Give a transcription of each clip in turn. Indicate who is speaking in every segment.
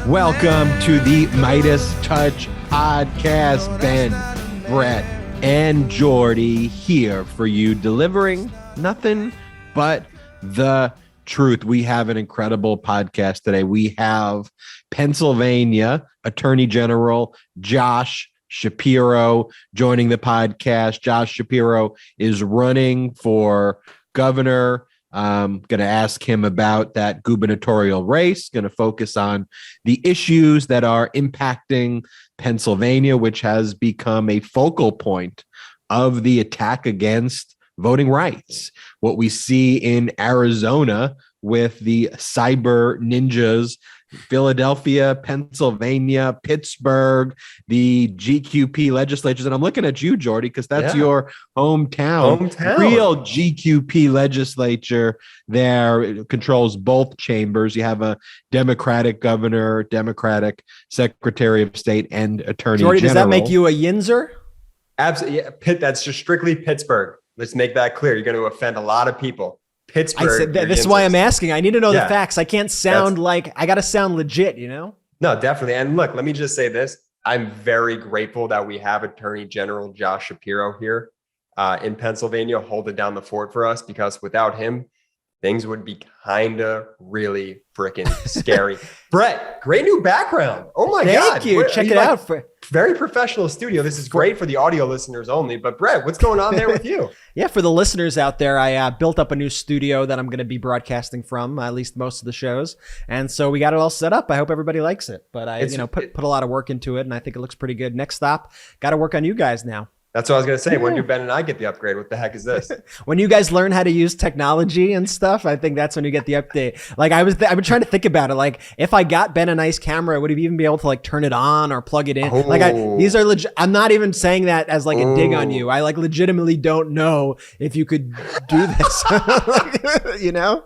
Speaker 1: Welcome to the MeidasTouch Podcast. Ben, Brett, and Jordy here for you, delivering nothing but the truth. We have an incredible podcast today. We have Pennsylvania Attorney General Josh Shapiro joining the podcast. Josh Shapiro is running for governor. I'm going to ask him about that gubernatorial race, going to focus on the issues that are impacting Pennsylvania, which has become a focal point of the attack against voting rights. What we see in Arizona with the cyber ninjas, Philadelphia, Pennsylvania, Pittsburgh, the GQP legislatures. And I'm looking at you, Jordy, because that's your hometown. Real GQP legislature there. It controls both chambers. You have a Democratic governor, Democratic secretary of state, and attorney general.
Speaker 2: Does that make you a Yinzer?
Speaker 3: Absolutely. Yeah, that's just strictly Pittsburgh. Let's make that clear. You're going to offend a lot of people. Pittsburgh.
Speaker 2: I said this is why I'm asking. I need to know the facts. I can't sound like I got to sound legit, you know?
Speaker 3: No, definitely. And look, let me just say this. I'm very grateful that we have Attorney General Josh Shapiro here in Pennsylvania holding down the fort for us, because without him, things would be kind of really freaking scary. Brett, great new background. Oh my God.
Speaker 2: Thank you. Check it out.
Speaker 3: Very professional studio. This is great for the audio listeners only. But Brett, what's going on there with you?
Speaker 2: Yeah, for the listeners out there, I built up a new studio that I'm going to be broadcasting from, at least most of the shows. And so we got it all set up. I hope everybody likes it. But I put a lot of work into it, and I think it looks pretty good. Next stop, got to work on you guys now.
Speaker 3: That's what I was going to say. When do Ben and I get the upgrade? What the heck is this?
Speaker 2: When you guys learn how to use technology and stuff, I think that's when you get the update. Like I've been trying to think about it. Like if I got Ben a nice camera, would he even be able to like turn it on or plug it in?
Speaker 3: Oh.
Speaker 2: Like these are legit. I'm not even saying that as like a dig on you. I like legitimately don't know if you could do this, you know?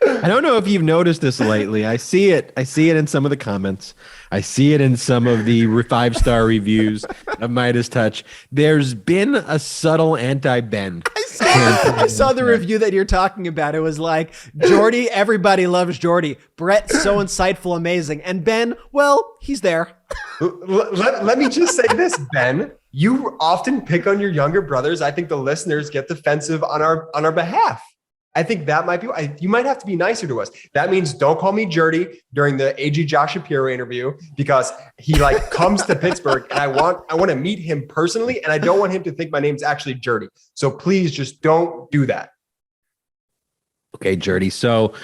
Speaker 1: I don't know if you've noticed this lately. I see it in some of the comments. I see it in some of the 5-star reviews of MeidasTouch. There's been a subtle anti-Ben.
Speaker 2: I saw the review that you're talking about. It was like, Jordy, everybody loves Jordy. Brett, so insightful, amazing. And Ben, well, he's there.
Speaker 3: Let me just say this, Ben. You often pick on your younger brothers. I think the listeners get defensive on our behalf. I think that might be, you might have to be nicer to us. That means don't call me Jordy during the AG Josh Shapiro interview, because he like comes to Pittsburgh and I want to meet him personally. And I don't want him to think my name's actually Jordy. So please just don't do that.
Speaker 1: Okay, Jordy. So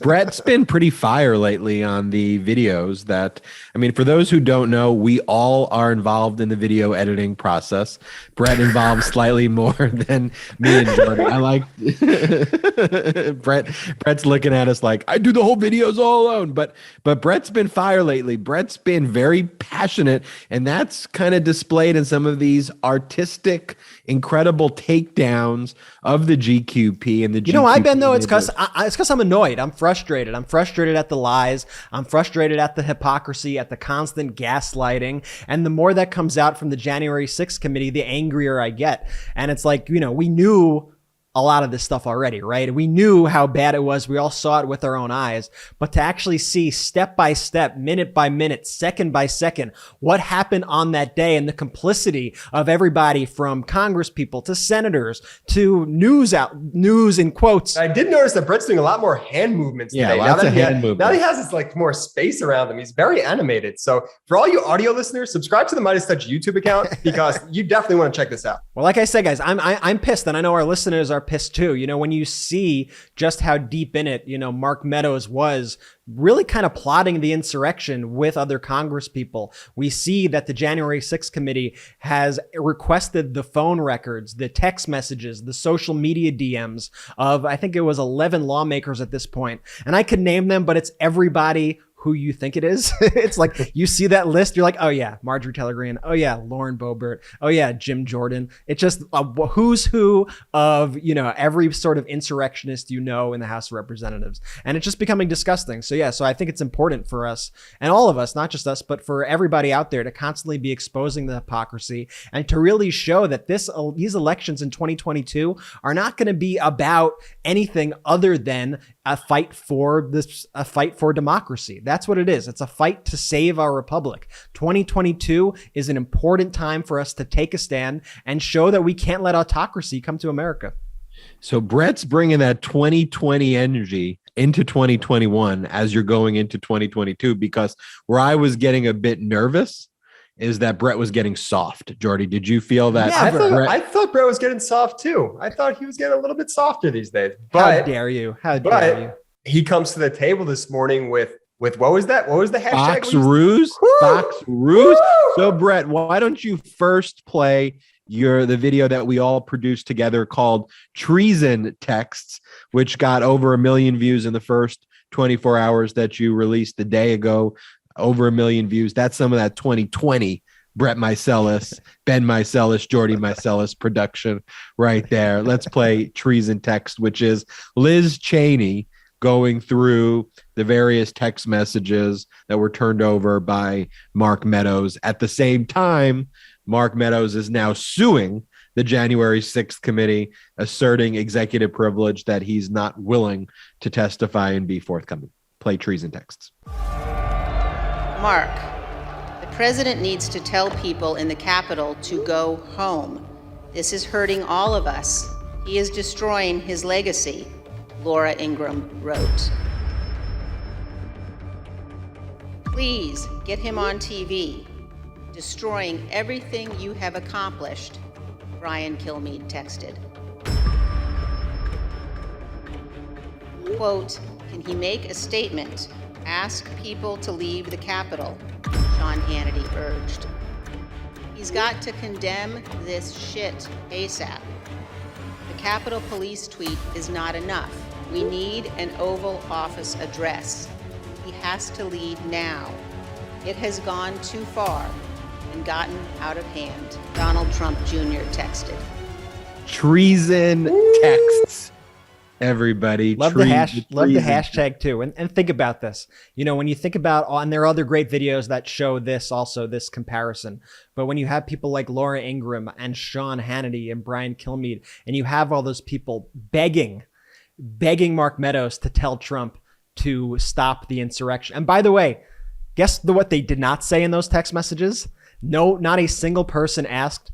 Speaker 1: Brett's been pretty fire lately on the videos that, I mean, for those who don't know, we all are involved in the video editing process. Brett involves slightly more than me and Jordy. I like Brett's looking at us like, I do the whole videos all alone. But Brett's been fire lately. Brett's been very passionate, and that's kind of displayed in some of these artistic, incredible takedowns of the GQP and the
Speaker 2: You know, I've been though. It's because I'm annoyed. I'm frustrated. I'm frustrated at the lies. I'm frustrated at the hypocrisy, at the constant gaslighting. And the more that comes out from the January 6th committee, the angrier I get. And it's like, you know, we knew a lot of this stuff already, right? We knew how bad it was. We all saw it with our own eyes. But to actually see step by step, minute by minute, second by second, what happened on that day, and the complicity of everybody from Congress people to senators to news in quotes.
Speaker 3: I did notice that Brett's doing a lot more hand movements today.
Speaker 1: Now that he has
Speaker 3: this like more space around him, he's very animated. So for all you audio listeners, subscribe to the MeidasTouch YouTube account, because you definitely want to check this out.
Speaker 2: Well, like I said, guys, I'm pissed, and I know our listeners are pissed too. You know, when you see just how deep in it, you know, Mark Meadows was really kind of plotting the insurrection with other Congress people. We see that the January 6th committee has requested the phone records, the text messages, the social media DMs of, I think it was 11 lawmakers at this point. And I could name them, but it's everybody who you think it is. It's like you see that list, you're like, oh yeah, Marjorie Taylor Greene. Oh yeah, Lauren Boebert. Oh yeah, Jim Jordan. It's just a who's who of, every sort of insurrectionist in the House of Representatives. And it's just becoming disgusting. So yeah, so I think it's important for us and all of us, not just us, but for everybody out there to constantly be exposing the hypocrisy and to really show that these elections in 2022 are not going to be about anything other than a fight for democracy. That's what it is. It's a fight to save our republic. 2022 is an important time for us to take a stand and show that we can't let autocracy come to America.
Speaker 1: So Brett's bringing that 2020 energy into 2021 as you're going into 2022, because where I was getting a bit nervous is that Brett was getting soft. Jordy, did you feel that?
Speaker 2: Yeah,
Speaker 3: I thought Brett was getting soft too. I thought he was getting a little bit softer these days.
Speaker 2: But how dare you? How dare you?
Speaker 3: He comes to the table this morning with what was that? What was the hashtag?
Speaker 1: Fox Ruse. Fox Ruse. So Brett, why don't you first play the video that we all produced together called Treason Texts, which got over 1 million views in the first 24 hours that you released a day ago. Over 1 million views. That's some of that 2020 Brett Meiselas, Ben Meiselas, Jordy Meiselas production right there. Let's play Treason Text, which is Liz Cheney going through the various text messages that were turned over by Mark Meadows. At the same time, Mark Meadows is now suing the January 6th committee, asserting executive privilege that he's not willing to testify and be forthcoming. Play Treason Texts.
Speaker 4: Mark, the president needs to tell people in the Capitol to go home. This is hurting all of us. He is destroying his legacy, Laura Ingraham wrote. Please get him on TV. Destroying everything you have accomplished, Brian Kilmeade texted. Quote, can he make a statement? Ask people to leave the Capitol, Sean Hannity urged. He's got to condemn this shit ASAP. The Capitol Police tweet is not enough. We need an Oval Office address. He has to lead now. It has gone too far and gotten out of hand, Donald Trump Jr. texted.
Speaker 1: Treason Texts. Everybody.
Speaker 2: Love the hashtag too. And think about this. When you think about, and there are other great videos that show this comparison, but when you have people like Laura Ingraham and Sean Hannity and Brian Kilmeade, and you have all those people begging Mark Meadows to tell Trump to stop the insurrection. And by the way, guess what they did not say in those text messages? No, not a single person asked,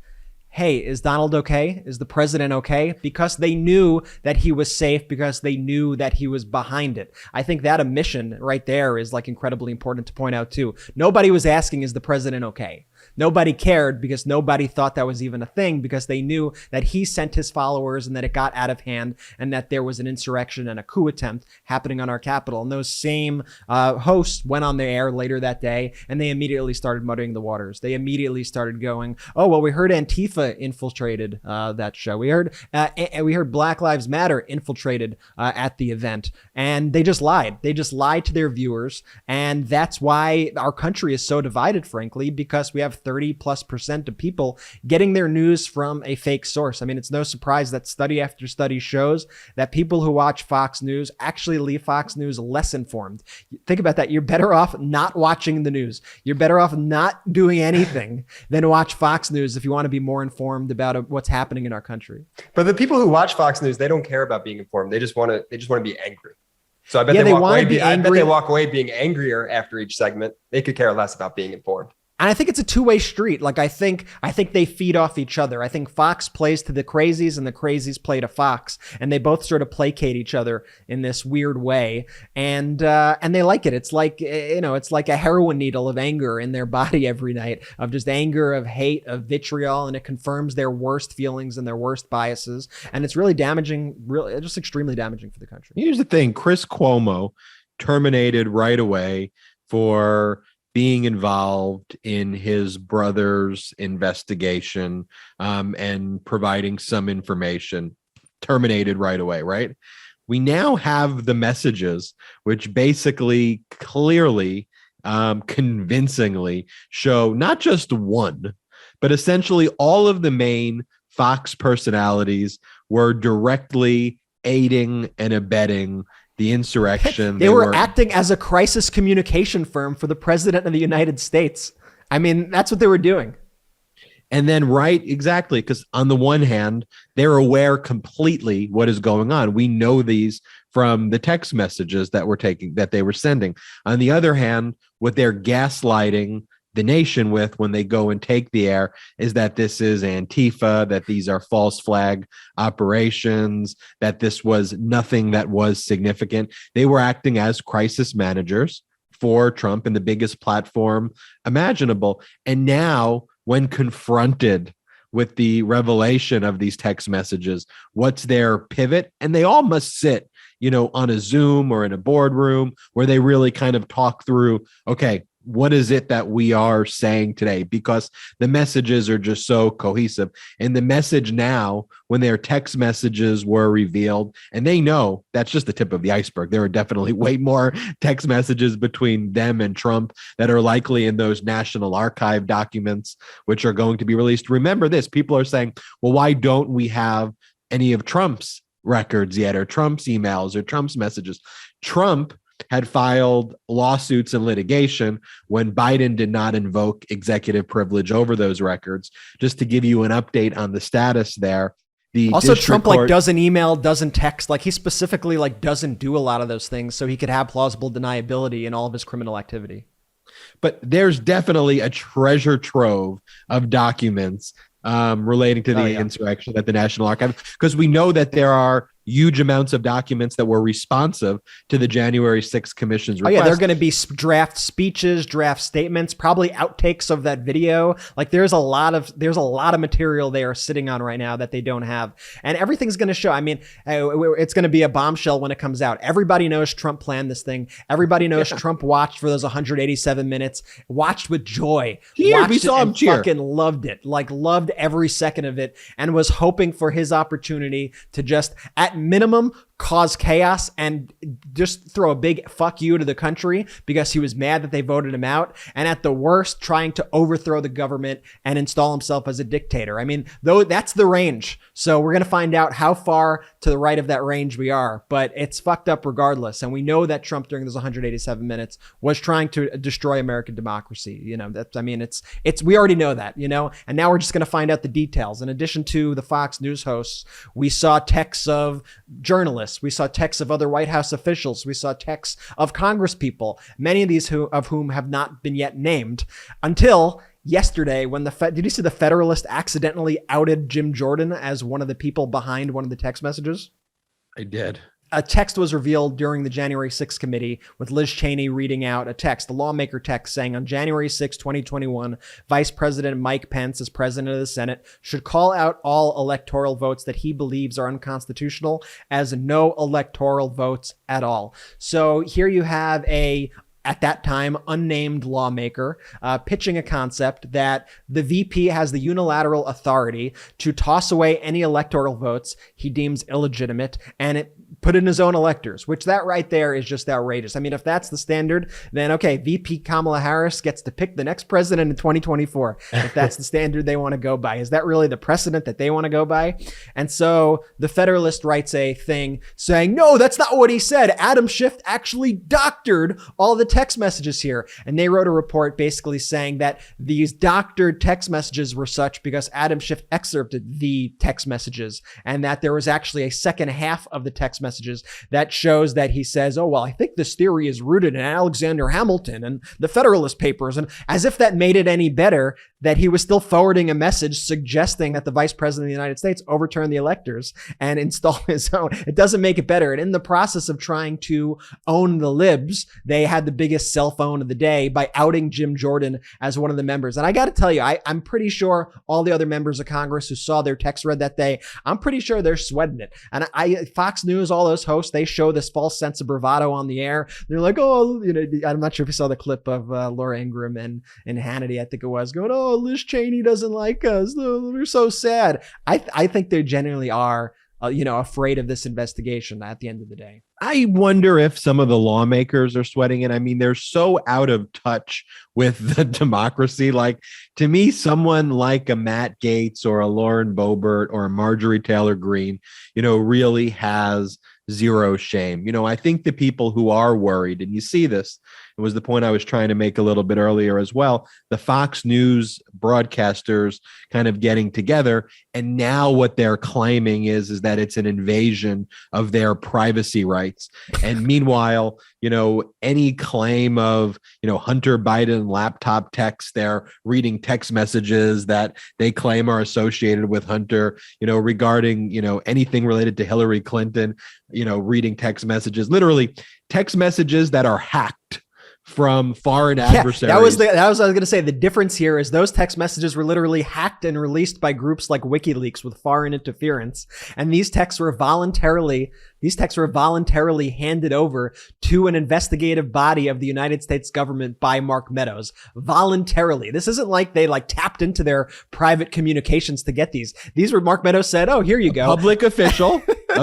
Speaker 2: hey, is Donald okay? Is the president okay? Because they knew that he was safe, because they knew that he was behind it. I think that omission right there is incredibly important to point out too. Nobody was asking, is the president okay? Nobody cared because nobody thought that was even a thing, because they knew that he sent his followers and that it got out of hand and that there was an insurrection and a coup attempt happening on our Capitol. And those same hosts went on the air later that day and they immediately started muddying the waters. They immediately started going, oh, well, we heard Antifa infiltrated that show. We heard Black Lives Matter infiltrated at the event. And they just lied. They just lied to their viewers. And that's why our country is so divided, frankly, because we have 30+% of people getting their news from a fake source. I mean, it's no surprise that study after study shows that people who watch Fox News actually leave Fox News less informed. Think about that. You're better off not watching the news. You're better off not doing anything than watch Fox News if you want to be more informed about what's happening in our country.
Speaker 3: But the people who watch Fox News, they don't care about being informed. They just want to be angry. So I bet I bet they walk away being angrier after each segment. They could care less about being informed.
Speaker 2: And I think it's a two-way street. I think they feed off each other. I think Fox plays to the crazies and the crazies play to Fox, and they both sort of placate each other in this weird way. And they like it. It's it's like a heroin needle of anger in their body every night, of just anger, of hate, of vitriol, and it confirms their worst feelings and their worst biases. And it's really damaging, just extremely damaging for the country.
Speaker 1: Here's the thing. Chris Cuomo terminated right away for being involved in his brother's investigation and providing some information, terminated right away, right? we now have the messages, which basically clearly, convincingly show not just one, but essentially all of the main Fox personalities were directly aiding and abetting the insurrection.
Speaker 2: They were acting as a crisis communication firm for the president of the United States. I mean, that's what they were doing.
Speaker 1: And then, right, exactly, because on the one hand, they're aware completely what is going on. We know these from the text messages that they were sending. On the other hand, what they're gaslighting the nation with when they go and take the air is that this is Antifa, that these are false flag operations, that this was nothing that was significant. They were acting as crisis managers for Trump and the biggest platform imaginable. And now, when confronted with the revelation of these text messages, what's their pivot? And they all must sit, on a Zoom or in a boardroom where they really kind of talk through, okay, what is it that we are saying today? Because the messages are just so cohesive. And the message now, when their text messages were revealed, and they know that's just the tip of the iceberg. There are definitely way more text messages between them and Trump that are likely in those National Archive documents, which are going to be released. Remember this, people are saying, well, why don't we have any of Trump's records yet, or Trump's emails or Trump's messages? Trump had filed lawsuits and litigation when Biden did not invoke executive privilege over those records. Just to give you an update on the status there.
Speaker 2: Also, Trump doesn't email, doesn't text. He specifically doesn't do a lot of those things so he could have plausible deniability in all of his criminal activity.
Speaker 1: But there's definitely a treasure trove of documents relating to the insurrection at the National Archive, because we know that there are huge amounts of documents that were responsive to the January 6th Commission's request.
Speaker 2: They're going to be draft speeches, draft statements, probably outtakes of that video. There's a lot of material they are sitting on right now that they don't have, and everything's going to show. I mean, it's going to be a bombshell when it comes out. Everybody knows Trump planned this thing. Everybody knows Trump watched for those 187 minutes, watched with joy.
Speaker 1: We saw him cheer.
Speaker 2: Fucking loved it. Loved every second of it, and was hoping for his opportunity to just, at minimum, cause chaos and just throw a big fuck you to the country because he was mad that they voted him out, and at the worst trying to overthrow the government and install himself as a dictator. I mean, though, that's the range. So we're going to find out how far to the right of that range we are, but it's fucked up regardless. And we know that Trump during those 187 minutes was trying to destroy American democracy. We already know that, and now we're just going to find out the details. In addition to the Fox News hosts, we saw texts of journalists. We saw texts of other White House officials. We saw texts of Congress people, many of these of whom have not been yet named until yesterday when did you see the Federalist accidentally outed Jim Jordan as one of the people behind one of the text messages?
Speaker 1: I did.
Speaker 2: A text was revealed during the January 6th committee with Liz Cheney reading out a text, a lawmaker text saying on January 6, 2021, Vice President Mike Pence, as president of the Senate, should call out all electoral votes that he believes are unconstitutional as no electoral votes at all. So here you have at that time, unnamed lawmaker pitching a concept that the VP has the unilateral authority to toss away any electoral votes he deems illegitimate and put in his own electors, which that right there is just outrageous. I mean, if that's the standard, then okay, VP Kamala Harris gets to pick the next president in 2024. If that's the standard they want to go by, is that really the precedent that they want to go by? And so the Federalist writes a thing saying, no, that's not what he said. Adam Schiff actually doctored all the text messages here. And they wrote a report basically saying that these doctored text messages were such because Adam Schiff excerpted the text messages, and that there was actually a second half of the text messages that shows that he says, oh, well, I think this theory is rooted in Alexander Hamilton and the Federalist Papers. And as if that made it any better, that he was still forwarding a message suggesting that the vice president of the United States overturn the electors and install his own. It doesn't make it better. And in the process of trying to own the libs, they had the biggest cell phone of the day by outing Jim Jordan as one of the members. And I got to tell you, I'm pretty sure all the other members of Congress who saw their text read that day, I'm pretty sure they're sweating it. And Fox News, all those hosts, they show this false sense of bravado on the air. They're like, oh, I'm not sure if you saw the clip of Laura Ingraham and Hannity, I think it was, going, oh, Liz Cheney doesn't like us. We're so sad. I think they genuinely are afraid of this investigation at the end of the day.
Speaker 1: I wonder if some of the lawmakers are sweating it. I mean, they're so out of touch with the democracy. Like, to me, someone like a Matt Gaetz or a Lauren Boebert or a Marjorie Taylor Greene, really has zero shame. I think the people who are worried, and you see this, it was the point I was trying to make a little bit earlier as well, the Fox News broadcasters kind of getting together. And now what they're claiming is that it's an invasion of their privacy rights. And meanwhile, any claim of, Hunter Biden laptop text, they're reading text messages that they claim are associated with Hunter, regarding, anything related to Hillary Clinton, reading text messages, literally text messages that are hacked from foreign adversaries.
Speaker 2: That was what I was going to say. The difference here is those text messages were literally hacked and released by groups like WikiLeaks with foreign interference. And these texts were voluntarily handed over to an investigative body of the United States government by Mark Meadows. Voluntarily. This isn't like they tapped into their private communications to get these. These were Mark Meadows said, "Oh, here you go." A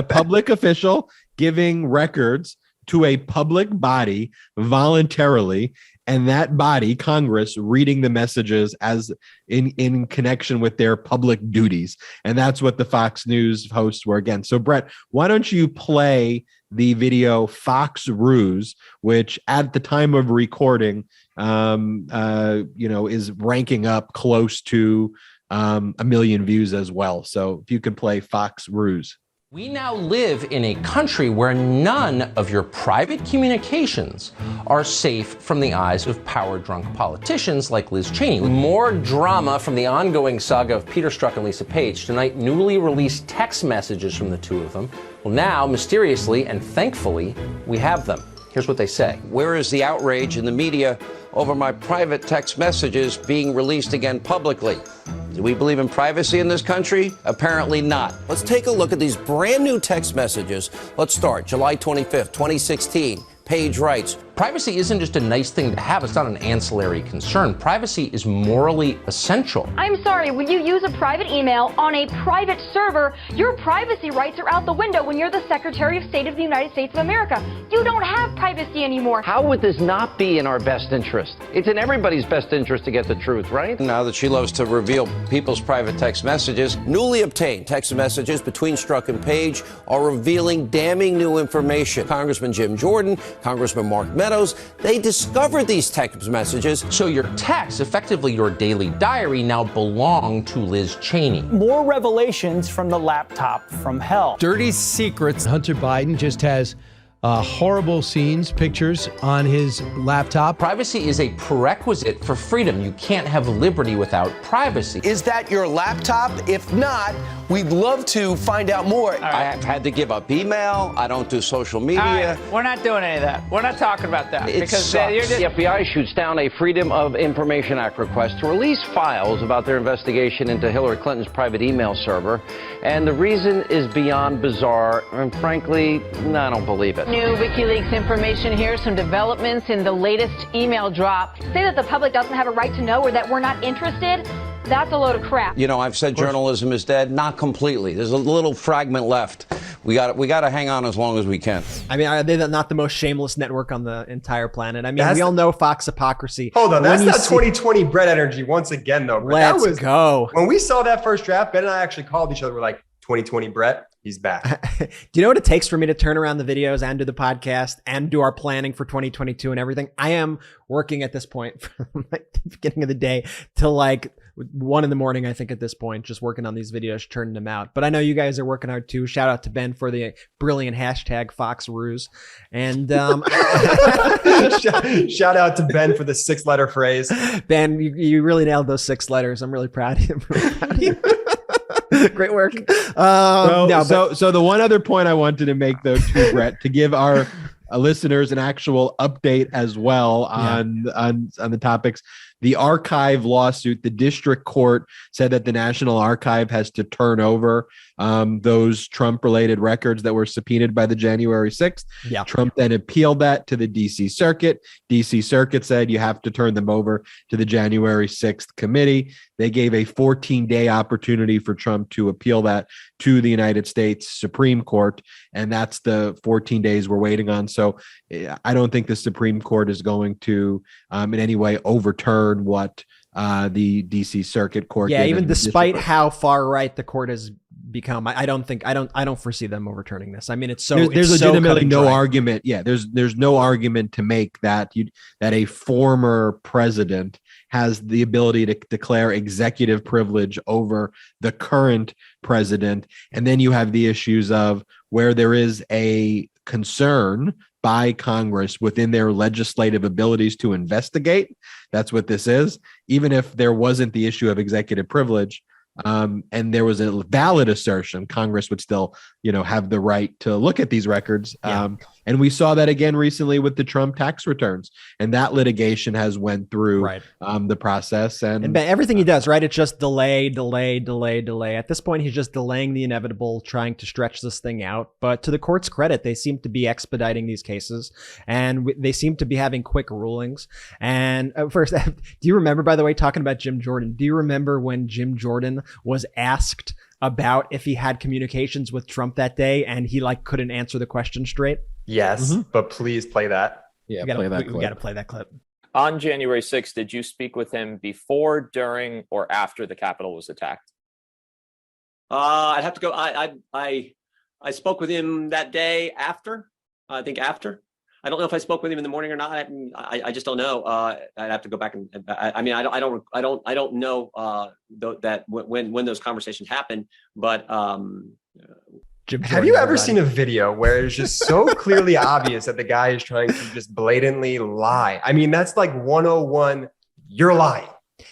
Speaker 2: public official giving records to a public body voluntarily, and that body, Congress, reading the messages as in connection with their public duties. And that's what the Fox News hosts were again. So Brett, why don't you play the video Fox Ruse, which at the time of recording, is ranking up close to 1 million views as well. So if you could play Fox Ruse.
Speaker 5: We now live in a country where none of your private communications are safe from the eyes of power-drunk politicians like Liz Cheney. More drama from the ongoing saga of Peter Strzok and Lisa Page. Tonight, newly released text messages from the two of them. Well, now, mysteriously and thankfully, we have them. Here's what they say.
Speaker 6: Where is the outrage in the media over my private text messages being released again publicly? Do we believe in privacy in this country? Apparently not. Let's take a look at these brand new text messages. Let's start July 25th, 2016. Page writes,
Speaker 5: privacy isn't just a nice thing to have. It's not an ancillary concern. Privacy is morally essential.
Speaker 7: I'm sorry, when you use a private email on a private server, your privacy rights are out the window when you're the Secretary of State of the United States of America. You don't have privacy anymore.
Speaker 8: How would this not be in our best interest? It's in everybody's best interest to get the truth, right?
Speaker 6: now that she loves to reveal people's private text messages, newly obtained text messages between Strzok and Page are revealing damning new information. Congressman Jim Jordan, Congressman Mark Meadows, they discovered these text messages.
Speaker 5: So your texts, effectively your daily diary, now belong to Liz Cheney.
Speaker 9: More revelations from the laptop from hell.
Speaker 10: Dirty secrets. Hunter Biden just has horrible scenes, pictures on his laptop.
Speaker 5: Privacy is a prerequisite for freedom. You can't have liberty without privacy.
Speaker 11: Is that your laptop? If not, we'd love to find out more.
Speaker 6: Right. I have had to give up email. I don't do social media.
Speaker 9: We're not doing any of that. We're not talking about that.
Speaker 6: The
Speaker 8: FBI shoots down a Freedom of Information Act request to release files about their investigation into Hillary Clinton's private email server. And the reason is beyond bizarre. And frankly, I don't believe it.
Speaker 7: New WikiLeaks information here, some developments in the latest email drop. Say that the public doesn't have a right to know or that we're not interested. That's a load of crap.
Speaker 6: I've said journalism is dead. Not completely. There's a little fragment left. We got to hang on as long as we can.
Speaker 2: I mean, are they not the most shameless network on the entire planet? I mean, we all know Fox hypocrisy.
Speaker 3: Hold on, that's not 2020 Brett energy once again, though.
Speaker 2: Let's go.
Speaker 3: When we saw that first draft, Ben and I actually called each other. We're like, 2020 Brett, he's back.
Speaker 2: Do you know what it takes for me to turn around the videos and do the podcast and do our planning for 2022 and everything? I am working at this point from the beginning of the day till 1 a.m, I think, at this point, just working on these videos, churning them out. But I know you guys are working hard too. Shout out to Ben for the brilliant hashtag Fox Ruse. And
Speaker 3: shout out to Ben for the 6-letter phrase.
Speaker 2: Ben, you really nailed those 6 letters. I'm really proud of you. Great work.
Speaker 1: So the one other point I wanted to make, though, too, Brett, to give our listeners an actual update as well on the topics. The archive lawsuit, the district court said that the National Archive has to turn over those Trump-related records that were subpoenaed by the January 6th.
Speaker 2: Yeah.
Speaker 1: Trump then appealed that to the D.C. Circuit. D.C. Circuit said you have to turn them over to the January 6th committee. They gave a 14-day opportunity for Trump to appeal that to the United States Supreme Court, and that's the 14 days we're waiting on. So I don't think the Supreme Court is going to in any way overturn what the DC Circuit Court did.
Speaker 2: Even despite how far right the court has become, I don't foresee them overturning this. I mean, there's
Speaker 1: legitimately no argument. Yeah, there's no argument to make that a former president has the ability to declare executive privilege over the current president. And then you have the issues of where there is a concern by Congress within their legislative abilities to investigate. That's what this is. Even if there wasn't the issue of executive privilege, and there was a valid assertion, Congress would still, have the right to look at these records. And we saw that again recently with the Trump tax returns, and that litigation has went through the process. And
Speaker 2: everything he does, right? It's just delay. At this point, he's just delaying the inevitable, trying to stretch this thing out. But to the court's credit, they seem to be expediting these cases, and they seem to be having quick rulings. And first, do you remember, by the way, talking about Jim Jordan, do you remember when Jim Jordan was asked about if he had communications with Trump that day and he couldn't answer the question straight?
Speaker 3: Yes, but please play that.
Speaker 2: Yeah, we got to play that clip.
Speaker 12: On January 6th, did you speak with him before, during, or after the Capitol was attacked?
Speaker 13: I'd have to go. I spoke with him that day after. I think after. I don't know if I spoke with him in the morning or not. I just don't know. I'd have to go back and. I mean, I don't know that when those conversations happened. But
Speaker 3: have you ever seen a video where it's just so clearly obvious that the guy is trying to just blatantly lie? I mean, that's like 101. You're lying.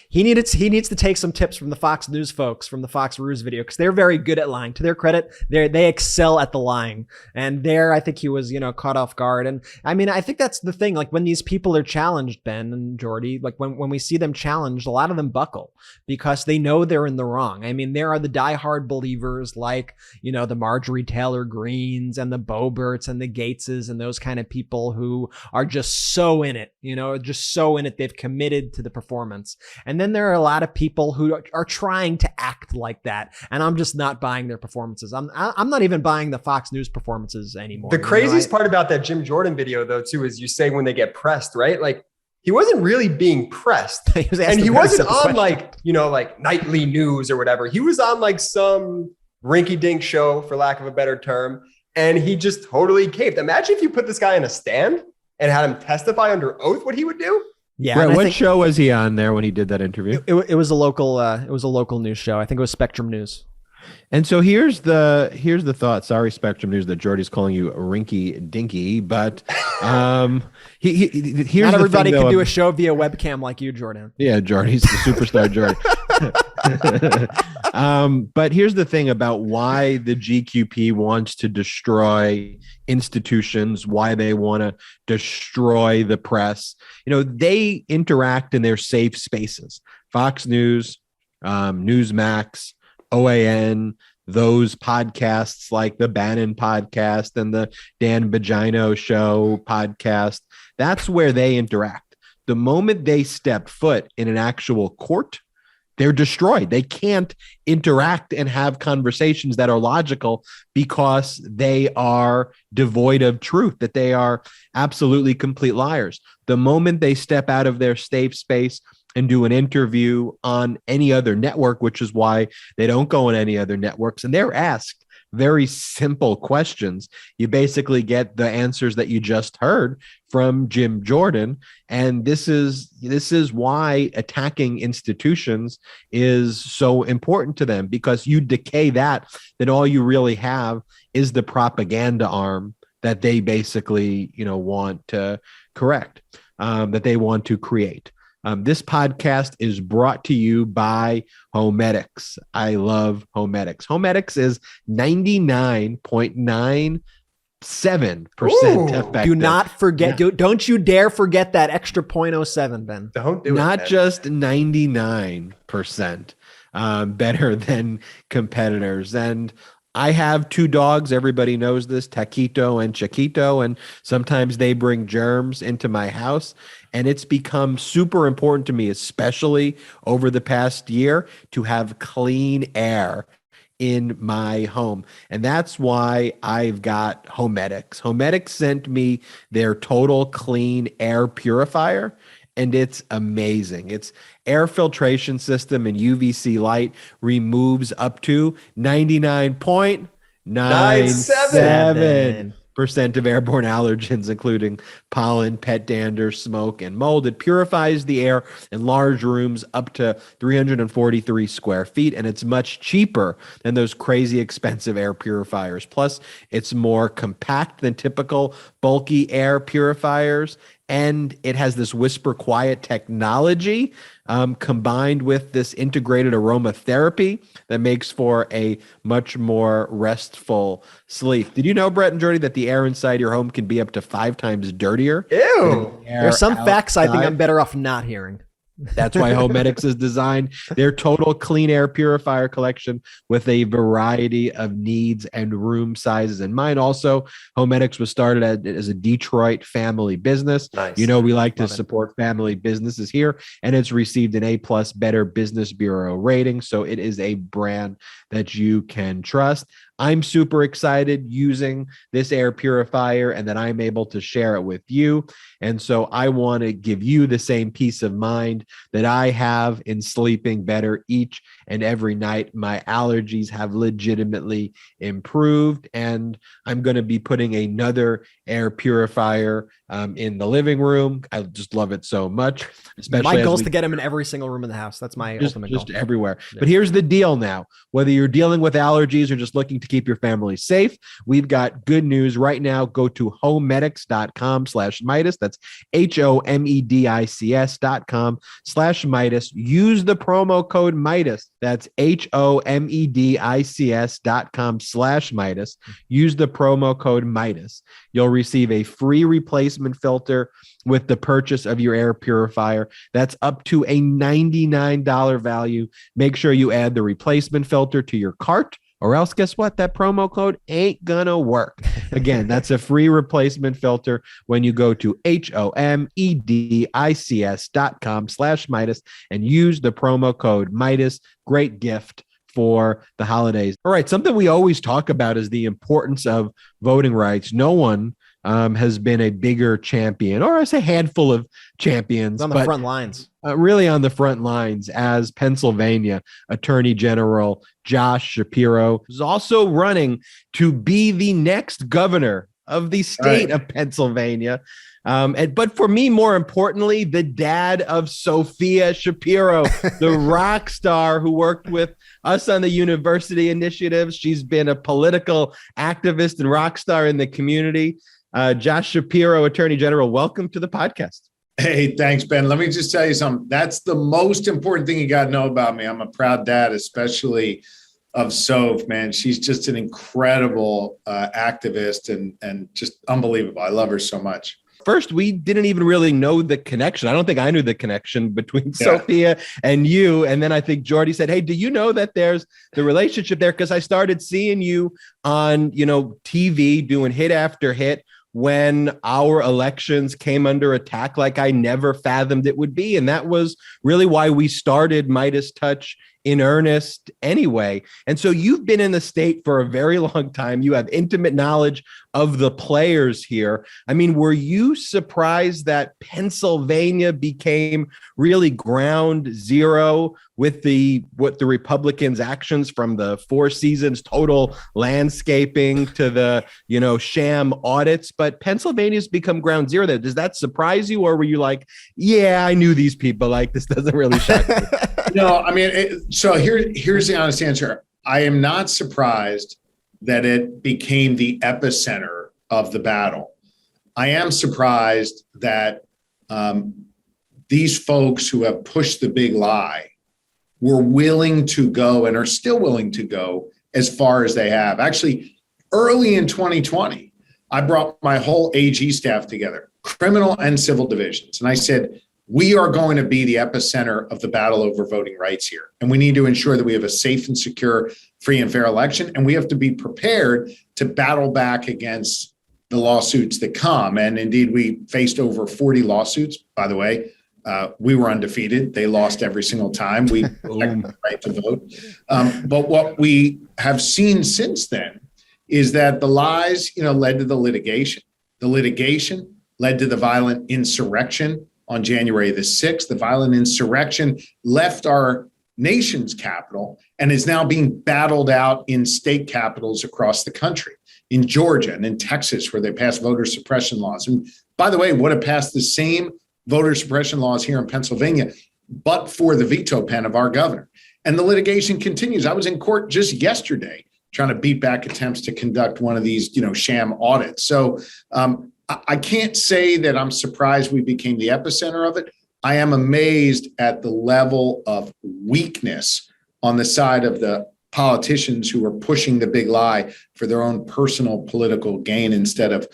Speaker 2: He needs to take some tips from the Fox News folks from the Fox Ruse video, because they're very good at lying. To their credit, they excel at the lying. And there, I think he was, caught off guard. And I mean, I think that's the thing. Like when these people are challenged, Ben and Jordy, like when we see them challenged, a lot of them buckle because they know they're in the wrong. I mean, there are the diehard believers like, the Marjorie Taylor Greens and the Boeberts and the Gateses and those kind of people who are just so in it, just so in it. They've committed to the performance. And then there are a lot of people who are trying to act like that, and I'm just not buying their performances. I'm not even buying the Fox News performances anymore.
Speaker 3: The craziest part about that Jim Jordan video, though, too, is you say when they get pressed, right? Like he wasn't really being pressed, and he wasn't on like nightly news or whatever. He was on like some rinky-dink show, for lack of a better term, and he just totally caved. Imagine if you put this guy in a stand and had him testify under oath, what he would do.
Speaker 2: Yeah.
Speaker 1: Brett, what show was he on there when he did that interview?
Speaker 2: It was a local news show. I think it was Spectrum News.
Speaker 1: And so here's the thought. Sorry, Spectrum News, that Jordy's calling you rinky dinky, but here's
Speaker 2: not everybody
Speaker 1: can
Speaker 2: do a show via webcam like you, Jordan.
Speaker 1: Yeah, Jordy's the superstar, Jordy. But here's the thing about why the GQP wants to destroy institutions, why they want to destroy the press. They interact in their safe spaces. Fox News, Newsmax, OAN, those podcasts like the Bannon podcast and the Dan Bongino show podcast. That's where they interact. The moment they step foot in an actual court, they're destroyed. They can't interact and have conversations that are logical because they are devoid of truth, that they are absolutely complete liars. The moment they step out of their safe space and do an interview on any other network, which is why they don't go on any other networks, and they're asked very simple questions, you basically get the answers that you just heard from Jim Jordan. And this is why attacking institutions is so important to them, because you decay that, then all you really have is the propaganda arm that they basically, want to correct, that they want to create. This podcast is brought to you by HoMedics. I love HoMedics. HoMedics is 99.9 effective.
Speaker 2: Do not forget. Don't you dare forget that extra 0.07, Ben.
Speaker 3: Don't do
Speaker 1: Not
Speaker 3: it. Not
Speaker 1: just 99% better than competitors. And I have 2 dogs. Everybody knows this, Taquito and Chiquito. And sometimes they bring germs into my house. And it's become super important to me, especially over the past year, to have clean air in my home. And that's why I've got HoMedics. HoMedics sent me their total clean air purifier, and it's amazing. Its air filtration system and UVC light removes up to 99.97% of airborne allergens, including pollen, pet dander, smoke, and mold. It purifies the air in large rooms up to 343 square feet, and it's much cheaper than those crazy expensive air purifiers. Plus, it's more compact than typical bulky air purifiers, and it has this whisper quiet technology combined with this integrated aromatherapy that makes for a much more restful sleep. Did you know, Brett and Jordy, that the air inside your home can be up to 5 times dirtier?
Speaker 3: Ew.
Speaker 2: There's some facts I think I'm better off not hearing.
Speaker 1: That's why HoMedics has designed their total clean air purifier collection with a variety of needs and room sizes in mind. Also, HoMedics was started as a Detroit family business.
Speaker 3: Nice.
Speaker 1: You know, we like to support family businesses here, and it's received an A+ Better Business Bureau rating. So it is a brand that you can trust. I'm super excited using this air purifier and that I'm able to share it with you. And so I want to give you the same peace of mind that I have in sleeping better each and every night. My allergies have legitimately improved, and I'm going to be putting another air purifier in the living room. I just love it so much.
Speaker 2: My goal is to get them in every single room in the house. That's my ultimate goal.
Speaker 1: Just everywhere. Yeah. But here's the deal now. Whether you're dealing with allergies or just looking to keep your family safe, we've got good news right now. Go to HoMedics.com/Meidas. That's HoMedics.com/Meidas. Use the promo code Meidas. That's HoMedics.com/Meidas. Use the promo code Meidas. You'll receive a free replacement filter with the purchase of your air purifier. That's up to a $99 value. Make sure you add the replacement filter to your cart, or else guess what? That promo code ain't gonna work. Again, that's a free replacement filter when you go to HoMedics.com/Meidas and use the promo code Meidas. Great gift for the holidays. All right, something we always talk about is the importance of voting rights. No one has been a bigger champion, or I say handful of champions.
Speaker 2: On the front lines.
Speaker 1: Really on the front lines, as Pennsylvania Attorney General Josh Shapiro is also running to be the next governor of the state of Pennsylvania. But for me, more importantly, the dad of Sophia Shapiro, the rock star who worked with us on the university initiatives. She's been a political activist and rock star in the community. Josh Shapiro, Attorney General, welcome to the podcast.
Speaker 14: Hey, thanks, Ben. Let me just tell you something. That's the most important thing you got to know about me. I'm a proud dad, especially of Soph, man. She's just an incredible activist and just unbelievable. I love her so much.
Speaker 1: First, we didn't even really know the connection. I don't think I knew the connection between Sophia and you. And then I think Jordy said, hey, do you know that there's the relationship there? Because I started seeing you on, TV doing hit after hit when our elections came under attack like I never fathomed it would be. And that was really why we started MeidasTouch in earnest anyway. And so you've been in the state for a very long time. You have intimate knowledge of the players here. I mean, were you surprised that Pennsylvania became really ground zero with what the Republicans' actions, from the Four Seasons total landscaping to the, sham audits? But Pennsylvania's become ground zero there. Does that surprise you? Or were you like, yeah, I knew these people, like this doesn't really shock me?
Speaker 14: No, I mean, so here's the honest answer. I am not surprised that it became the epicenter of the battle. I am surprised that these folks who have pushed the big lie were willing to go and are still willing to go as far as they have. Actually, early in 2020, I brought my whole AG staff together, criminal and civil divisions. And I said, we are going to be the epicenter of the battle over voting rights here. And we need to ensure that we have a safe and secure, free and fair election. And we have to be prepared to battle back against the lawsuits that come. And indeed, we faced over 40 lawsuits. By the way, we were undefeated. They lost every single time. We protected the right to vote. But what we have seen since then is that the lies, led to the litigation. The litigation led to the violent insurrection on January the 6th. The violent insurrection left our nation's capital and is now being battled out in state capitals across the country, in Georgia and in Texas, where they passed voter suppression laws. And by the way, would have passed the same voter suppression laws here in Pennsylvania, but for the veto pen of our governor. And the litigation continues. I was in court just yesterday trying to beat back attempts to conduct one of these, sham audits. So I can't say that I'm surprised we became the epicenter of it. I am amazed at the level of weakness on the side of the politicians who are pushing the big lie for their own personal political gain instead of,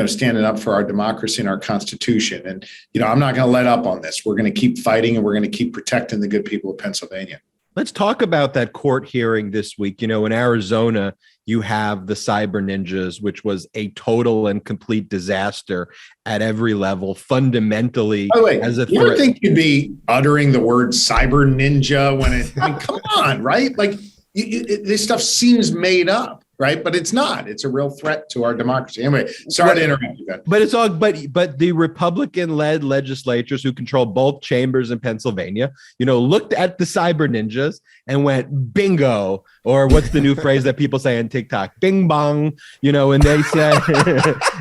Speaker 14: standing up for our democracy and our Constitution. And, I'm not going to let up on this. We're going to keep fighting and we're going to keep protecting the good people of Pennsylvania.
Speaker 1: Let's talk about that court hearing this week. In Arizona, you have the cyber ninjas, which was a total and complete disaster at every level, fundamentally.
Speaker 14: By the way,
Speaker 1: as a
Speaker 14: you ever think you'd be uttering the word cyber ninja when come on, right? Like this stuff seems made up, right? But it's not. It's a real threat to our democracy. Anyway, sorry to interrupt you, Ben.
Speaker 1: But it's all. But the Republican-led legislatures who control both chambers in Pennsylvania, looked at the cyber ninjas and went bingo, or what's the new phrase that people say on TikTok? Bing bong. And they said,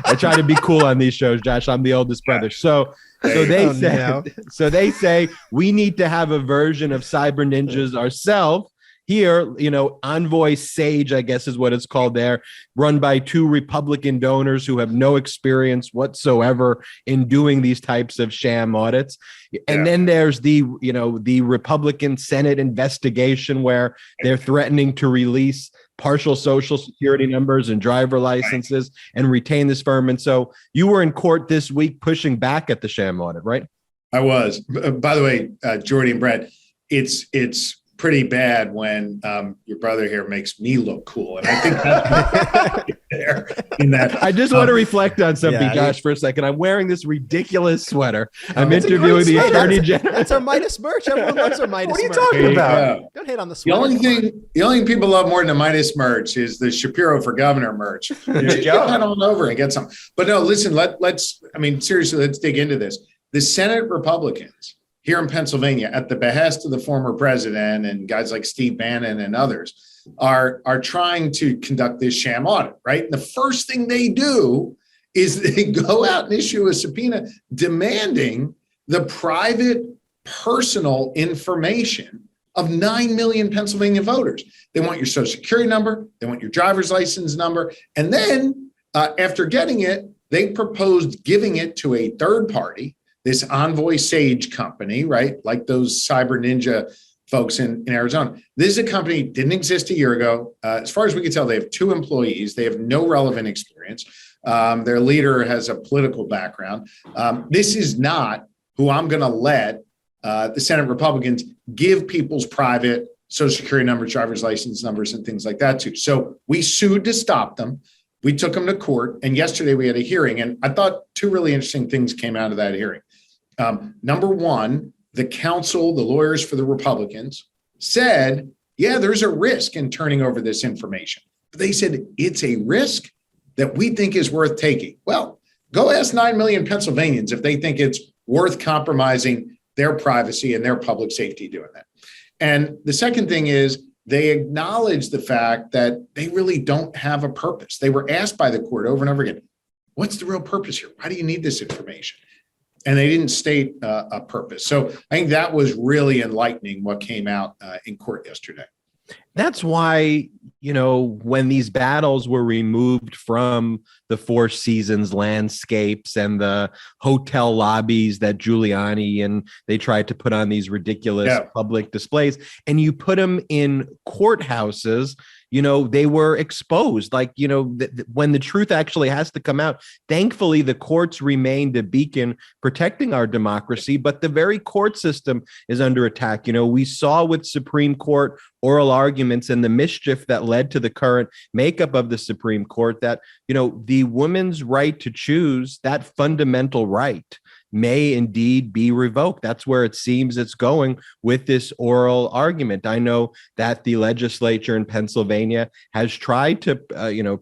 Speaker 1: I try to be cool on these shows, Josh. I'm the oldest brother, so. So they say we need to have a version of cyber ninjas ourselves. Here, Envoy Sage, I guess is what it's called there, run by two Republican donors who have no experience whatsoever in doing these types of sham audits. And then there's the Republican Senate investigation where they're threatening to release partial social security numbers and driver licenses and retain this firm. And so you were in court this week pushing back at the sham audit, right?
Speaker 14: I was. By the way, Jordy and Brett, it's pretty bad when your brother here makes me look cool. And I think that's there in that.
Speaker 1: I just want to reflect on something, Josh, for a second. I'm wearing this ridiculous sweater. I'm interviewing the Attorney General.
Speaker 2: That's our Meidas merch. Everyone loves our Meidas merch.
Speaker 3: What are you talking about?
Speaker 2: Don't hate on the
Speaker 14: sweater.
Speaker 2: The
Speaker 14: only thing people love more than the Meidas merch is the Shapiro for Governor merch. Just get that on over and get some. But no, listen, seriously, let's dig into this. The Senate Republicans here in Pennsylvania, at the behest of the former president and guys like Steve Bannon and others, are trying to conduct this sham audit, right? And the first thing they do is they go out and issue a subpoena demanding the private personal information of 9 million Pennsylvania voters. They want your social security number, they want your driver's license number, and then after getting it, they proposed giving it to a third party, this Envoy Sage company, right? Like those cyber ninja folks in Arizona. This is a company that didn't exist a year ago. As far as we can tell, they have 2 employees. They have no relevant experience. Their leader has a political background. This is not who I'm going to let the Senate Republicans give people's private social security numbers, driver's license numbers, and things like that to. So we sued to stop them. We took them to court. And yesterday we had a hearing. And I thought 2 really interesting things came out of that hearing. Number one, the counsel, the lawyers for the Republicans said, yeah, there's a risk in turning over this information. But they said it's a risk that we think is worth taking. Well, go ask 9 million Pennsylvanians if they think it's worth compromising their privacy and their public safety doing that. And the second thing is they acknowledge the fact that they really don't have a purpose. They were asked by the court over and over again, what's the real purpose here? Why do you need this information? And they didn't state a purpose. So I think that was really enlightening what came out in court yesterday.
Speaker 1: That's why, when these battles were removed from the Four Seasons landscapes and the hotel lobbies that Giuliani and they tried to put on these ridiculous public displays, and you put them in courthouses, they were exposed. Like, when the truth actually has to come out, thankfully, the courts remained a beacon protecting our democracy, but the very court system is under attack. We saw with Supreme Court oral arguments and the mischief that led to the current makeup of the Supreme Court that, the woman's right to choose, that fundamental right, may indeed be revoked. That's where it seems it's going with this oral argument. I know that the legislature in Pennsylvania has tried to,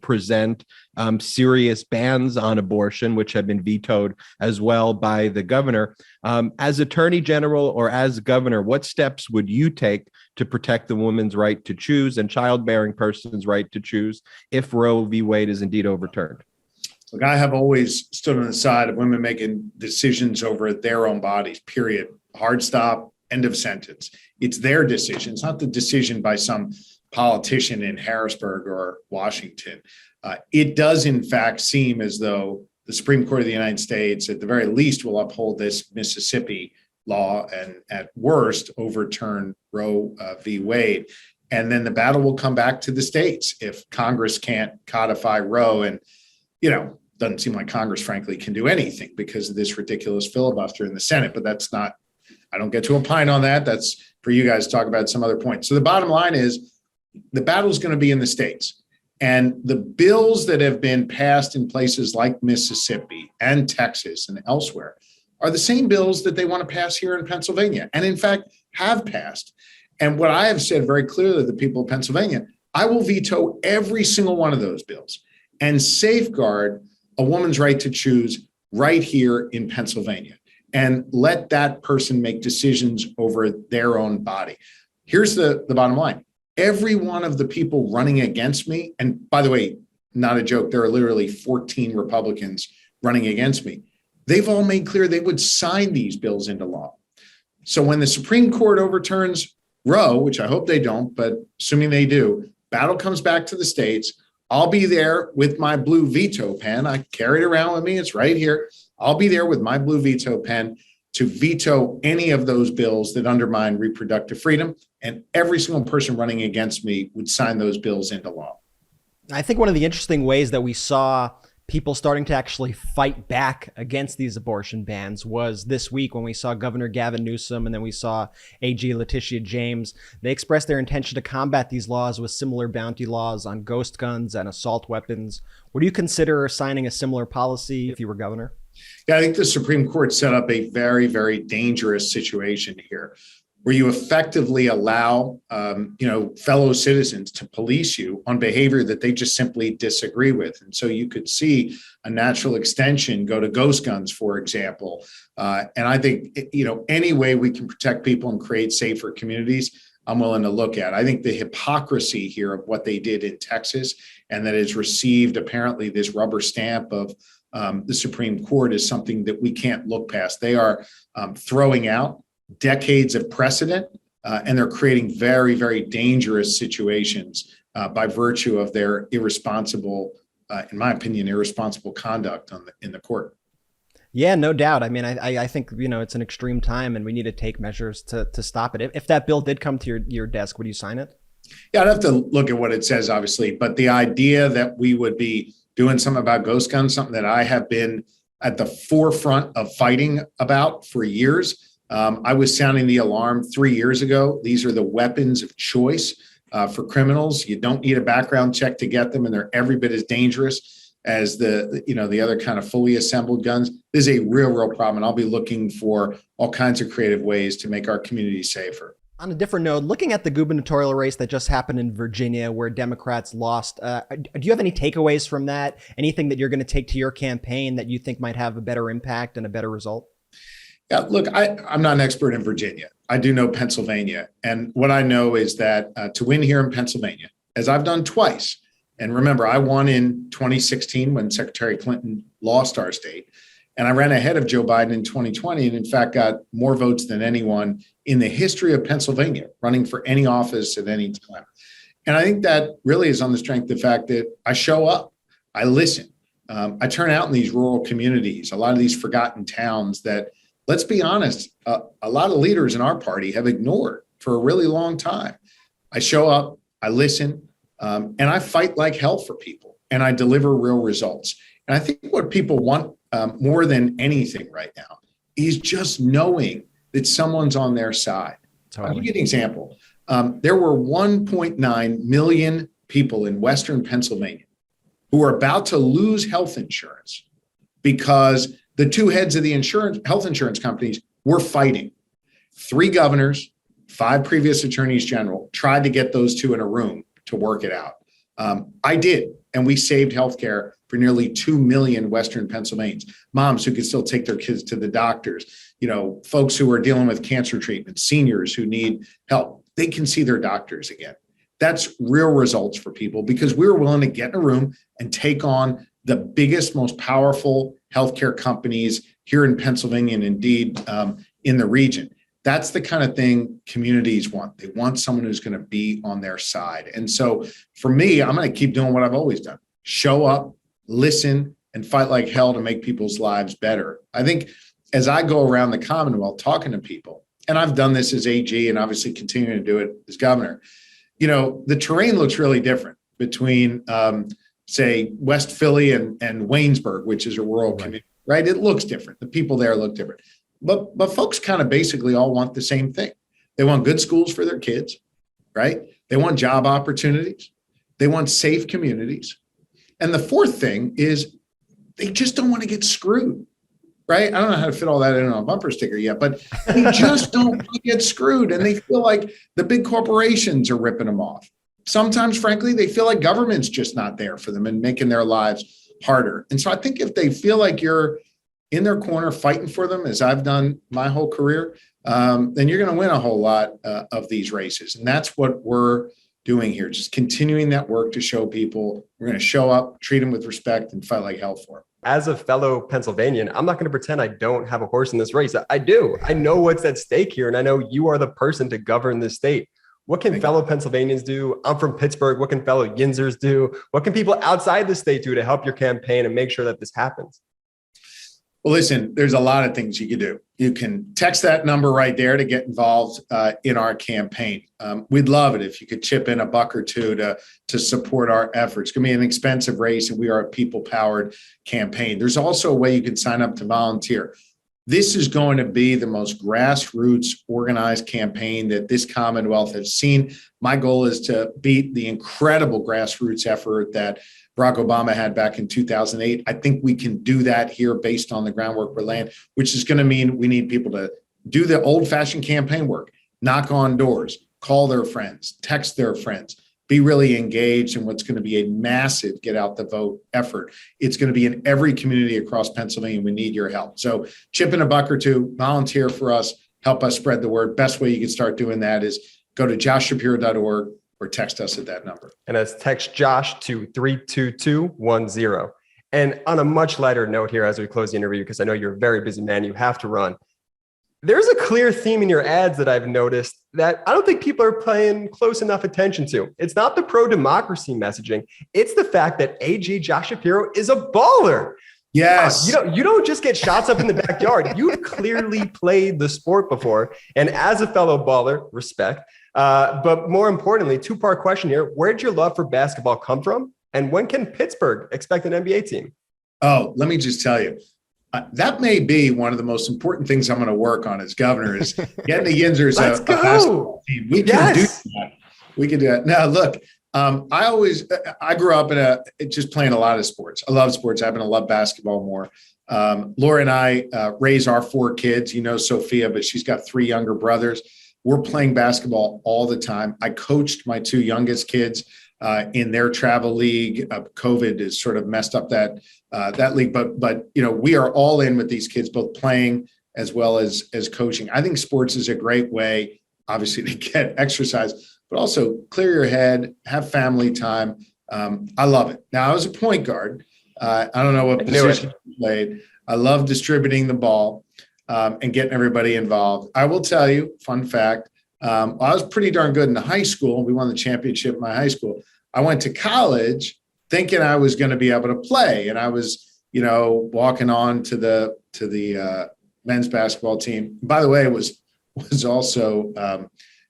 Speaker 1: present serious bans on abortion, which have been vetoed as well by the governor. As Attorney General or as governor, what steps would you take to protect the woman's right to choose and childbearing person's right to choose if Roe v. Wade is indeed overturned?
Speaker 14: Look, I have always stood on the side of women making decisions over their own bodies, period. Hard stop, end of sentence. It's their decision. It's not the decision by some politician in Harrisburg or Washington. It does, in fact, seem as though the Supreme Court of the United States, at the very least, will uphold this Mississippi law and, at worst, overturn Roe v. Wade. And then the battle will come back to the states if Congress can't codify Roe. And doesn't seem like Congress, frankly, can do anything because of this ridiculous filibuster in the Senate. But that's not, I don't get to opine on that. That's for you guys to talk about at some other point. So the bottom line is the battle is going to be in the states. And the bills that have been passed in places like Mississippi and Texas and elsewhere are the same bills that they want to pass here in Pennsylvania. And in fact, have passed. And what I have said very clearly to the people of Pennsylvania, I will veto every single one of those bills and safeguard a woman's right to choose right here in Pennsylvania and let that person make decisions over their own body. Here's the bottom line. Every one of the people running against me, and by the way, not a joke, there are literally 14 Republicans running against me. They've all made clear they would sign these bills into law. So when the Supreme Court overturns Roe, which I hope they don't, but assuming they do, battle comes back to the states. I'll be there with my blue veto pen. I carry it around with me. It's right here. I'll be there with my blue veto pen to veto any of those bills that undermine reproductive freedom. And every single person running against me would sign those bills into law.
Speaker 2: I think one of the interesting ways that we saw people starting to actually fight back against these abortion bans was this week when we saw Governor Gavin Newsom and then we saw AG Letitia James. They expressed their intention to combat these laws with similar bounty laws on ghost guns and assault weapons. Would you consider signing a similar policy if you were governor?
Speaker 14: Yeah, I think the Supreme Court set up a very, very dangerous situation here, where you effectively allow, fellow citizens to police you on behavior that they just simply disagree with. And so you could see a natural extension go to ghost guns, for example. And I think, any way we can protect people and create safer communities, I'm willing to look at. I think the hypocrisy here of what they did in Texas and that has received apparently this rubber stamp of the Supreme Court is something that we can't look past. They are throwing out decades of precedent, and they're creating very, very dangerous situations by virtue of their irresponsible, in my opinion, irresponsible conduct in the court.
Speaker 2: Yeah, no doubt. I mean, I think, it's an extreme time and we need to take measures to stop it. If that bill did come to your desk, would you sign it?
Speaker 14: Yeah, I'd have to look at what it says, obviously. But the idea that we would be doing something about ghost guns, something that I have been at the forefront of fighting about for years. I was sounding the alarm 3 years ago. These are the weapons of choice for criminals. You don't need a background check to get them, and they're every bit as dangerous as the other kind of fully assembled guns. This is a real problem, and I'll be looking for all kinds of creative ways to make our community safer.
Speaker 2: On a different note, looking at the gubernatorial race that just happened in Virginia where Democrats lost, do you have any takeaways from that? Anything that you're going to take to your campaign that you think might have a better impact and a better result?
Speaker 14: Yeah, look, I'm not an expert in Virginia. I do know Pennsylvania. And what I know is that to win here in Pennsylvania, as I've done twice, and remember, I won in 2016 when Secretary Clinton lost our state. And I ran ahead of Joe Biden in 2020 and, in fact, got more votes than anyone in the history of Pennsylvania running for any office at any time. And I think that really is on the strength of the fact that I show up, I listen. I turn out in these rural communities, a lot of these forgotten towns that, let's be honest, a lot of leaders in our party have ignored for a really long time. I show up, I listen, and I fight like hell for people, and I deliver real results. And I think what people want more than anything right now is just knowing that someone's on their side. I'll give you an example. There were 1.9 million people in Western Pennsylvania who are about to lose health insurance because the two heads of the health insurance companies were fighting. 3 governors, 5 previous attorneys general tried to get those two in a room to work it out. I did, and we saved healthcare for nearly 2 million Western Pennsylvanians, moms who could still take their kids to the doctors, folks who are dealing with cancer treatment, seniors who need help. They can see their doctors again. That's real results for people because we were willing to get in a room and take on the biggest, most powerful healthcare companies here in Pennsylvania and indeed in the region. That's the kind of thing communities want. They want someone who's going to be on their side. And so for me, I'm going to keep doing what I've always done. Show up, listen, and fight like hell to make people's lives better. I think as I go around the Commonwealth talking to people, and I've done this as AG and obviously continuing to do it as governor, the terrain looks really different between, say, West Philly and Waynesburg, which is a rural community, right? It looks different. The people there look different. But folks kind of basically all want the same thing. They want good schools for their kids, right? They want job opportunities. They want safe communities. And the fourth thing is they just don't want to get screwed, right? I don't know how to fit all that in on a bumper sticker yet, but they just don't want to get screwed. And they feel like the big corporations are ripping them off. Sometimes, frankly, they feel like government's just not there for them and making their lives harder. And so I think if they feel like you're in their corner fighting for them, as I've done my whole career, then you're going to win a whole lot of these races. And that's what we're doing here, just continuing that work to show people we're going to show up, treat them with respect, and fight like hell for them.
Speaker 3: As a fellow Pennsylvanian, I'm not going to pretend I don't have a horse in this race. I do. I know what's at stake here, and I know you are the person to govern this state. What can fellow Pennsylvanians do? I'm from Pittsburgh. What can fellow Yinzers do? What can people outside the state do to help your campaign and make sure that this happens?
Speaker 14: Well, listen, there's a lot of things you could do. You can text that number right there to get involved in our campaign. We'd love it if you could chip in $1 or $2 to support our efforts. It's going to be an expensive race, and we are a people-powered campaign. There's also a way you can sign up to volunteer. This is going to be the most grassroots organized campaign that this Commonwealth has seen. My goal is to beat the incredible grassroots effort that Barack Obama had back in 2008. I think we can do that here based on the groundwork we're laying, which is going to mean we need people to do the old-fashioned campaign work, knock on doors, call their friends, text their friends, be really engaged in what's going to be a massive get out the vote effort. It's going to be in every community across Pennsylvania. We need your help. So chip in $1 or $2, volunteer for us, help us spread the word. Best way you can start doing that is go to joshshapiro.org or text us at that number.
Speaker 3: And that's text Josh to 32210. And on a much lighter note here, as we close the interview, because I know you're a very busy man, you have to run. There's a clear theme in your ads that I've noticed that I don't think people are paying close enough attention to. It's not the pro-democracy messaging. It's the fact that AG Josh Shapiro is a baller.
Speaker 14: Yes.
Speaker 3: You don't just get shots up in the backyard. You've clearly played the sport before. And as a fellow baller, respect. But more importantly, 2-part question here. Where did your love for basketball come from? And when can Pittsburgh expect an NBA team?
Speaker 14: Oh, let me just tell you. That may be one of the most important things I'm going to work on as governor is getting the Yinzers a basketball team. We can do that. We can do that. Now, look, I grew up just playing a lot of sports. I love sports. I happen to love basketball more. Laura and I raise our 4 kids. You know Sophia, but she's got 3 younger brothers. We're playing basketball all the time. I coached my 2 youngest kids in their travel league. COVID has sort of messed up that league, but we are all in with these kids, both playing as well as coaching. I think sports is a great way, obviously, to get exercise, but also clear your head, have family time. I love it. Now, I was a point guard. I don't know what position you played. I love distributing the ball and getting everybody involved. I will tell you, fun fact, I was pretty darn good in high school. We won the championship in my high school. I went to college thinking I was going to be able to play. And I was, walking on to the men's basketball team. By the way, it was also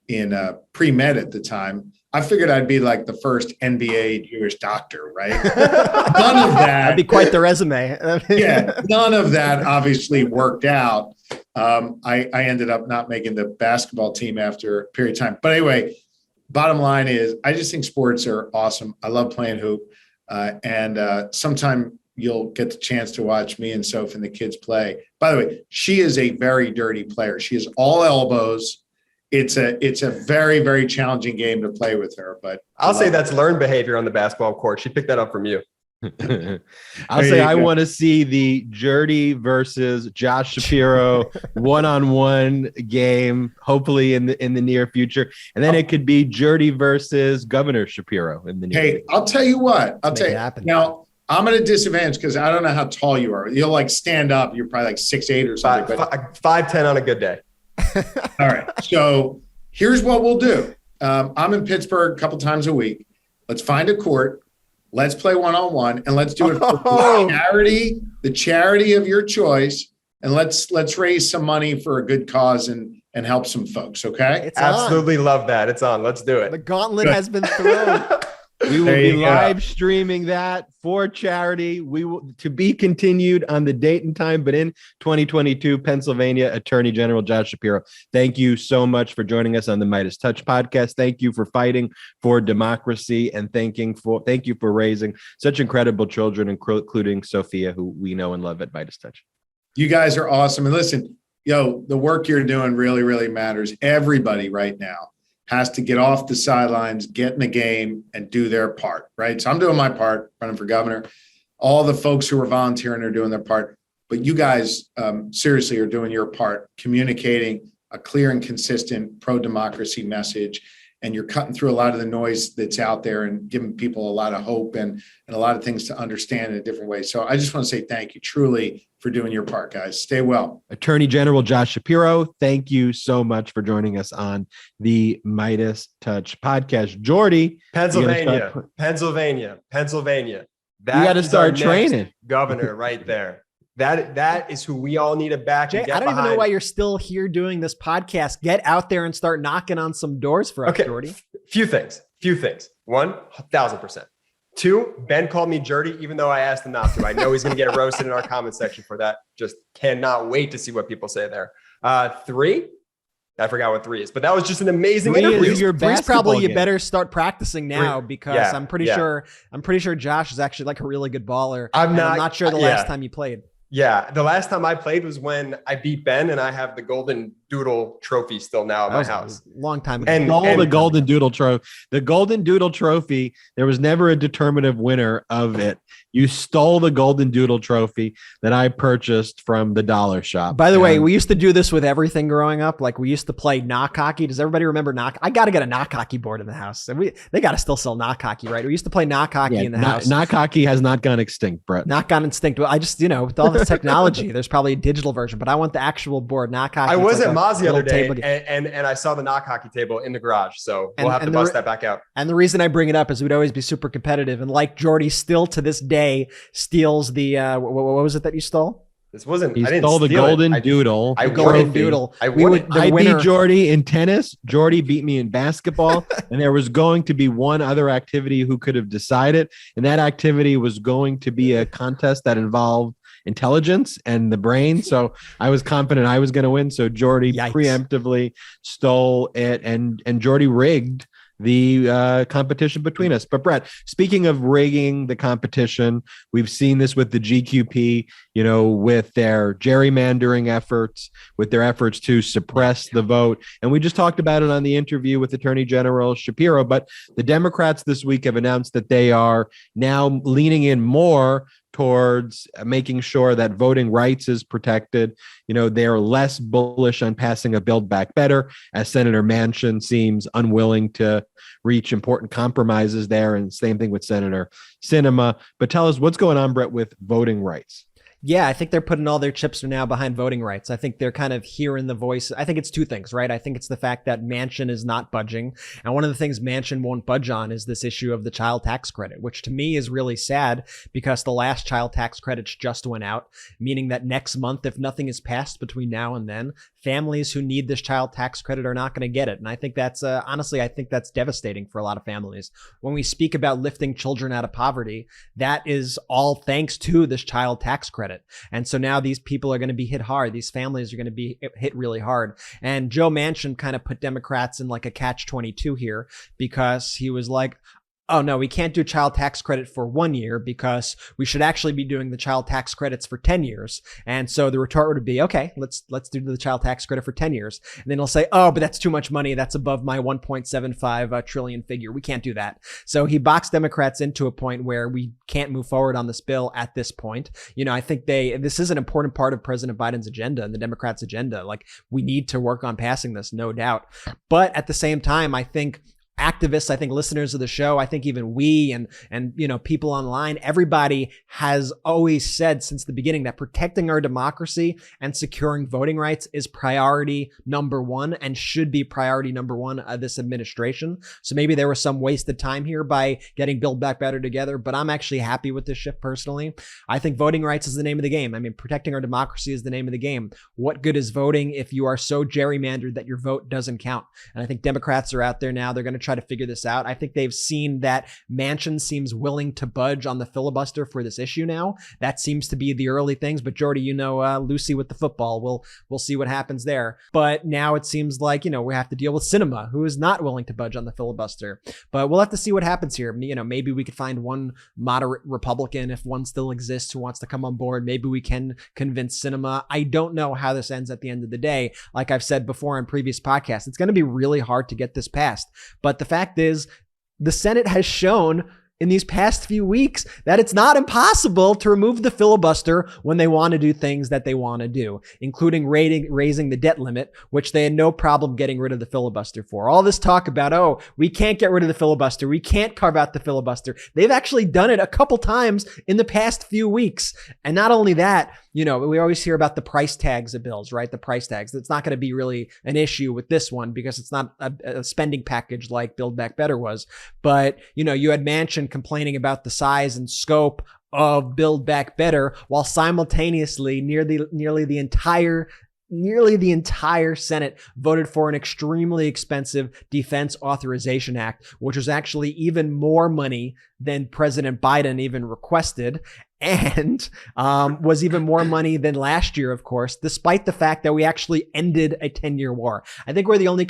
Speaker 14: in pre-med at the time. I figured I'd be like the first NBA Jewish doctor, right? None of that.
Speaker 2: That'd be quite the resume.
Speaker 14: Yeah, none of that obviously worked out. I ended up not making the basketball team after a period of time. But anyway, bottom line is I just think sports are awesome. I love playing hoop. And sometime you'll get the chance to watch me and Soph and the kids play. By the way, she is a very dirty player. She is all elbows. It's a very, very challenging game to play with her, but
Speaker 3: I'll say that's learned behavior on the basketball court. She picked that up from you.
Speaker 1: I'll say I want to see the Jordy versus Josh Shapiro one-on-one game, hopefully in the near future, and then it could be Jordy versus Governor Shapiro in the near future.
Speaker 14: I'll tell you what. I'll tell you now. I'm at a disadvantage because I don't know how tall you are. You'll like stand up. You're probably like 6'8" or something.
Speaker 3: 5'10" on a good day.
Speaker 14: All right. So here's what we'll do. I'm in Pittsburgh a couple times a week. Let's find a court. Let's play one-on-one, and let's do it for the charity of your choice. And let's raise some money for a good cause and help some folks. Okay.
Speaker 3: Absolutely love that. It's on. Let's do it.
Speaker 2: The gauntlet has been thrown.
Speaker 1: We will be live streaming that for charity. We will to be continued on the date and time, but in 2022, Pennsylvania Attorney General Josh Shapiro. Thank you so much for joining us on the MeidasTouch podcast. Thank you for fighting for democracy, and thank you for raising such incredible children, including Sophia, who we know and love at MeidasTouch.
Speaker 14: You guys are awesome. And listen, the work you're doing really, really matters. Everybody right now has to get off the sidelines, get in the game, and do their part, right? So I'm doing my part, running for governor. All the folks who are volunteering are doing their part. But you guys seriously are doing your part, communicating a clear and consistent pro-democracy message. And you're cutting through a lot of the noise that's out there and giving people a lot of hope and a lot of things to understand in a different way. So I just want to say thank you truly for doing your part, guys. Stay well.
Speaker 1: Attorney General Josh Shapiro, thank you so much for joining us on the MeidasTouch podcast. Jordy,
Speaker 3: Pennsylvania.
Speaker 1: You got to start training.
Speaker 3: Governor right there. That is who we all need to back.
Speaker 2: Jay, I don't even know why you're still here doing this podcast. Get out there and start knocking on some doors for us, Jordy.
Speaker 3: Few things. 1,000%. 2, Ben called me Jordy, even though I asked him not to. I know he's going to get roasted in our comment section for that. Just cannot wait to see what people say there. 3, I forgot what 3 is, but that was just an amazing interview.
Speaker 2: Three's probably you better start practicing now because I'm pretty sure Josh is actually like a really good baller. I'm not sure the last time you played.
Speaker 3: Yeah, the last time I played was when I beat Ben, and I have the Golden Doodle trophy still now at my house.
Speaker 2: Long time ago.
Speaker 1: And the Golden Doodle trophy. The Golden Doodle trophy, there was never a determinative winner of it. You stole the Golden Doodle trophy that I purchased from the dollar shop.
Speaker 2: By the way, we used to do this with everything growing up. Like we used to play knock hockey. Does everybody remember knock? I got to get a knock hockey board in the house. And they got to still sell knock hockey, right? We used to play knock hockey in the house.
Speaker 1: Knock hockey has not gone extinct, Brett.
Speaker 2: Not gone extinct. Well, I just, with all this technology, there's probably a digital version, but I want the actual board. Knock hockey.
Speaker 3: I was at Moz the other day, and I saw the knock hockey table in the garage. So we'll have to bust that back out.
Speaker 2: And the reason I bring it up is we'd always be super competitive. And like Jordy still to this day steals the, what was it that you stole?
Speaker 3: This wasn't.
Speaker 1: He stole the Golden Doodle.
Speaker 2: Golden Doodle.
Speaker 1: I beat Jordy in tennis. Jordy beat me in basketball, and there was going to be one other activity who could have decided, and that activity was going to be a contest that involved intelligence and the brain. So I was confident I was going to win. So Jordy preemptively stole it, and Jordy rigged the competition between us. But Brett, speaking of rigging the competition, we've seen this with the GQP, with their gerrymandering efforts, with their efforts to suppress the vote. And we just talked about it on the interview with Attorney General Shapiro, but the Democrats this week have announced that they are now leaning in more towards making sure that voting rights is protected. They're less bullish on passing a Build Back Better, as Senator Manchin seems unwilling to reach important compromises there. And same thing with Senator Sinema. But tell us what's going on, Brett, with voting rights.
Speaker 2: Yeah, I think they're putting all their chips now behind voting rights. I think they're kind of hearing the voice. I think it's two things, right? I think it's the fact that Manchin is not budging. And one of the things Manchin won't budge on is this issue of the child tax credit, which to me is really sad because the last child tax credits just went out, meaning that next month, if nothing is passed between now and then, families who need this child tax credit are not going to get it. And I think that's, honestly, I think that's devastating for a lot of families. When we speak about lifting children out of poverty, that is all thanks to this child tax credit. And so now these people are going to be hit hard. These families are going to be hit really hard. And Joe Manchin kind of put Democrats in like a catch-22 here because he was like, oh no, we can't do child tax credit for 1 year because we should actually be doing the child tax credits for 10 years. And so the retort would be, okay, let's do the child tax credit for 10 years. And then he'll say, oh, but that's too much money. That's above my 1.75 trillion figure. We can't do that. So he boxed Democrats into a point where we can't move forward on this bill at this point. You know, I think this is an important part of President Biden's agenda and the Democrats' agenda. Like, we need to work on passing this, no doubt. But at the same time, I think activists, I think listeners of the show, I think even we and you know, people online, everybody has always said since the beginning that protecting our democracy and securing voting rights is priority number one and should be priority number one of this administration. So maybe there was some wasted time here by getting Build Back Better together, but I'm actually happy with this shift personally. I think voting rights is the name of the game. I mean, protecting our democracy is the name of the game. What good is voting if you are so gerrymandered that your vote doesn't count? And I think Democrats are out there now. They're going to try to figure this out. I think they've seen that Manchin seems willing to budge on the filibuster for this issue now. That seems to be the early things. But Jordy, you know, Lucy with the football. We'll see what happens there. But now it seems like, you know, we have to deal with Sinema, who is not willing to budge on the filibuster. But we'll have to see what happens here. You know, maybe we could find one moderate Republican, if one still exists, who wants to come on board. Maybe we can convince Sinema. I don't know how this ends at the end of the day. Like I've said before on previous podcasts, it's going to be really hard to get this passed. But the fact is, the Senate has shown in these past few weeks that it's not impossible to remove the filibuster when they want to do things that they want to do, including raising the debt limit, which they had no problem getting rid of the filibuster for. All this talk about, oh, we can't get rid of the filibuster, we can't carve out the filibuster. They've actually done it a couple times in the past few weeks. And not only that, you know, we always hear about the price tags of bills, right? The price tags. It's not going to be really an issue with this one because it's not a spending package like Build Back Better was. But, you know, you had Manchin complaining about the size and scope of Build Back Better while simultaneously nearly the entire Senate voted for an extremely expensive Defense Authorization Act, which was actually even more money than President Biden even requested, and was even more money than last year, of course, despite the fact that we actually ended a 10-year war. I think we're the only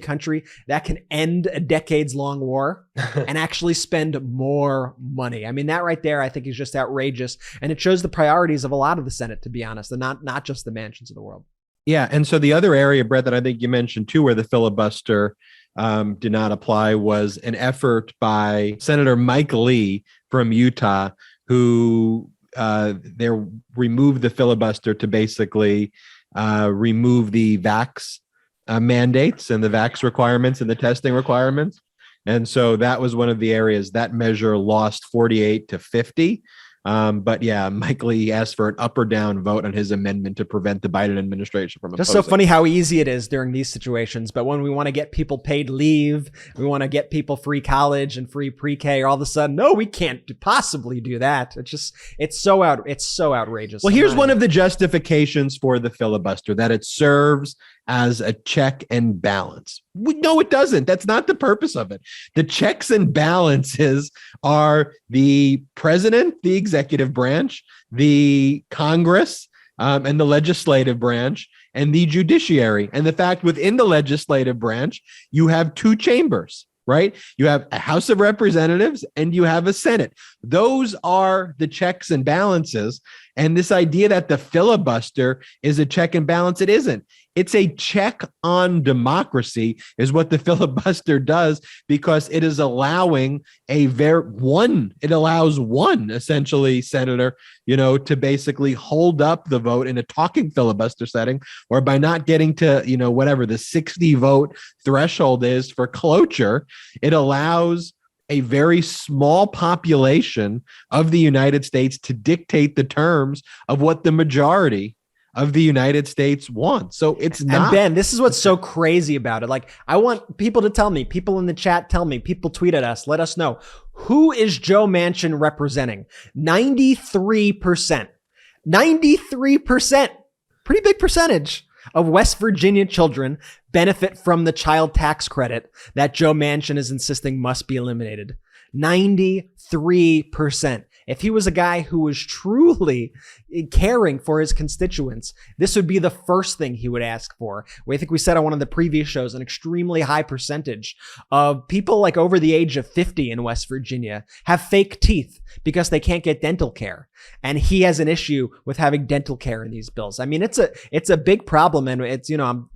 Speaker 2: country that can end a decades-long war and actually spend more money. I mean, that right there, I think, is just outrageous, and it shows the priorities of a lot of the Senate, to be honest, and not just the Manchins of the world.
Speaker 1: Yeah, and so the other area, Brett, that I think you mentioned too, where the filibuster did not apply, was an effort by Senator Mike Lee from Utah, who they removed the filibuster to basically remove the vax mandates and the vax requirements and the testing requirements. And so that was one of the areas that measure lost 48 to 50. But yeah, Mike Lee asked for an up or down vote on his amendment to prevent the Biden administration from
Speaker 2: just
Speaker 1: opposing.
Speaker 2: So funny how easy it is during these situations. But when we want to get people paid leave, we want to get people free college and free pre-K, all of a sudden, no, we can't possibly do that. It's so outrageous.
Speaker 1: Well, here's one of the justifications for the filibuster, that it serves as a check and balance. No, it doesn't. That's not the purpose of it. The checks and balances are the president, the executive branch, the Congress, and the legislative branch, and the judiciary. And the fact within the legislative branch, you have two chambers, right? You have a House of Representatives and you have a Senate. Those are the checks and balances. And this idea that the filibuster is a check and balance, it isn't. It's a check on democracy is what the filibuster does, because it is allowing it allows one essentially senator, you know, to basically hold up the vote in a talking filibuster setting, or by not getting to, you know, whatever the 60 vote threshold is for cloture, it allows a very small population of the United States to dictate the terms of what the majority of the United States wants. So it's not.
Speaker 2: And Ben, this is what's so crazy about it. Like, I want people to tell me, people in the chat tell me, people tweet at us, let us know, who is Joe Manchin representing? 93%. 93%. Pretty big percentage of West Virginia children benefit from the child tax credit that Joe Manchin is insisting must be eliminated. 93%. If he was a guy who was truly caring for his constituents, this would be the first thing he would ask for. I think we said on one of the previous shows, an extremely high percentage of people like over the age of 50 in West Virginia have fake teeth because they can't get dental care. And he has an issue with having dental care in these bills. I mean, it's a big problem. And it's,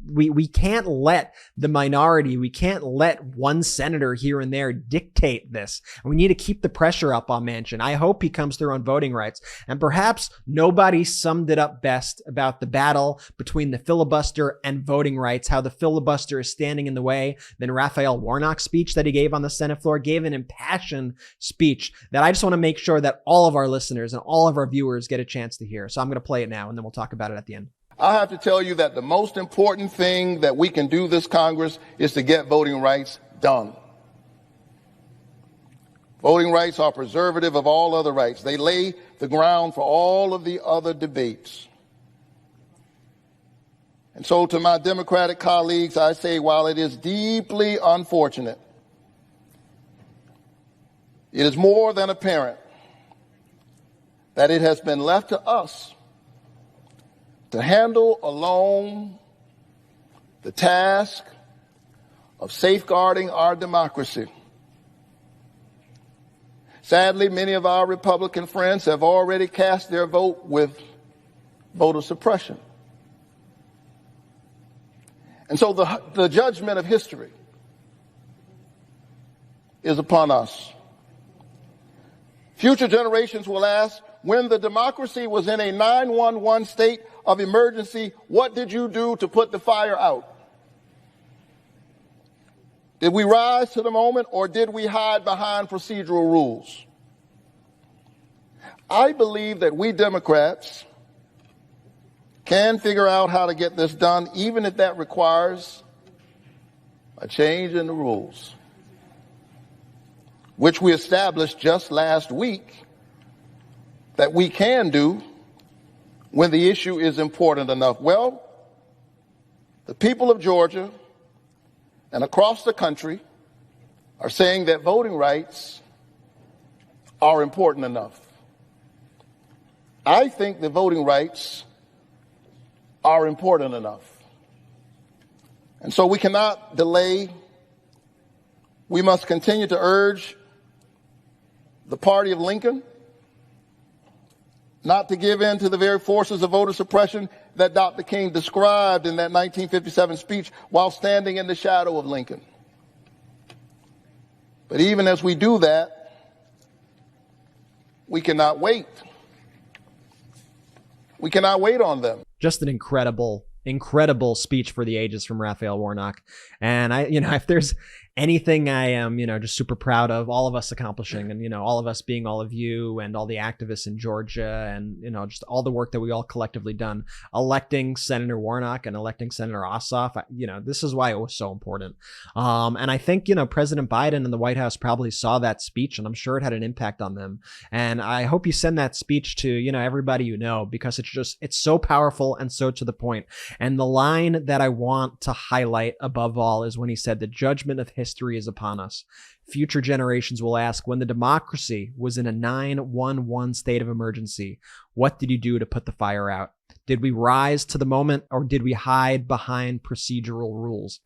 Speaker 2: we can't let the minority, we can't let one senator here and there dictate this. And we need to keep the pressure up on Manchin. I hope he comes through on voting rights. And perhaps nobody summed it up best about the battle between the filibuster and voting rights, how the filibuster is standing in the way, than Raphael Warnock's speech that he gave on the Senate floor, gave an impassioned speech that I just want to make sure that all of our listeners and all of our viewers get a chance to hear. So I'm going to play it now, and then we'll talk about it at the end.
Speaker 15: I have to tell you that the most important thing that we can do this Congress is to get voting rights done. Voting rights are preservative of all other rights. They lay the ground for all of the other debates. And so to my Democratic colleagues, I say, while it is deeply unfortunate, it is more than apparent that it has been left to us to handle alone the task of safeguarding our democracy. Sadly, many of our Republican friends have already cast their vote with voter suppression. And so the judgment of history is upon us. Future generations will ask, when the democracy was in a 911 state of emergency, what did you do to put the fire out? Did we rise to the moment, or did we hide behind procedural rules? I believe that we Democrats can figure out how to get this done, even if that requires a change in the rules, which we established just last week that we can do when the issue is important enough. Well, the people of Georgia and across the country are saying that voting rights are important enough. I think that voting rights are important enough. And so we cannot delay. We must continue to urge the party of Lincoln not to give in to the very forces of voter suppression that Dr. King described in that 1957 speech while standing in the shadow of Lincoln. But even as we do that, we cannot wait. We cannot wait on them.
Speaker 2: Just an incredible speech for the ages from Raphael Warnock. And if there's anything I am, just super proud of all of us accomplishing, and, all of us being all of you and all the activists in Georgia, and, just all the work that we all collectively done, electing Senator Warnock and electing Senator Ossoff, this is why it was so important. And I think, President Biden and the White House probably saw that speech, and I'm sure it had an impact on them. And I hope you send that speech to, everybody because it's so powerful and so to the point. And the line that I want to highlight above all is when he said, the judgment of history is upon us. Future generations will ask, when the democracy was in a 911 state of emergency, what did you do to put the fire out? Did we rise to the moment, or did we hide behind procedural rules?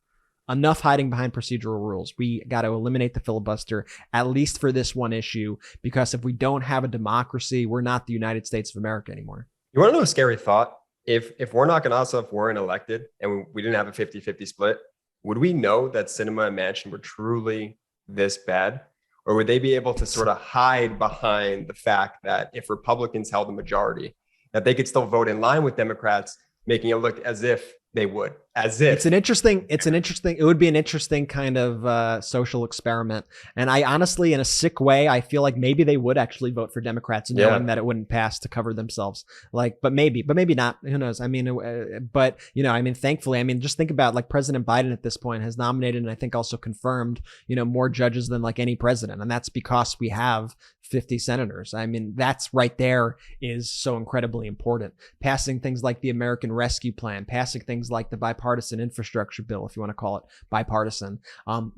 Speaker 2: Enough hiding behind procedural rules. We got to eliminate the filibuster, at least for this one issue, because if we don't have a democracy, we're not the United States of America anymore.
Speaker 3: You want to know a scary thought? If Warnock and Ossoff weren't elected and we didn't have a 50-50 split, would we know that Sinema and Manchin were truly this bad? Or would they be able to sort of hide behind the fact that if Republicans held the majority, that they could still vote in line with Democrats, making it look as if they would? as if
Speaker 2: it would be an interesting kind of social experiment. And I honestly, in a sick way, I feel like maybe they would actually vote for Democrats, knowing that it wouldn't pass to cover themselves. But maybe not. Who knows? I mean, thankfully, just think about like President Biden at this point has nominated and I think also confirmed, more judges than like any president. And that's because we have 50 senators. I mean, that's right there is so incredibly important. Passing things like the American Rescue Plan, passing things like the bipartisan infrastructure bill, if you want to call it bipartisan.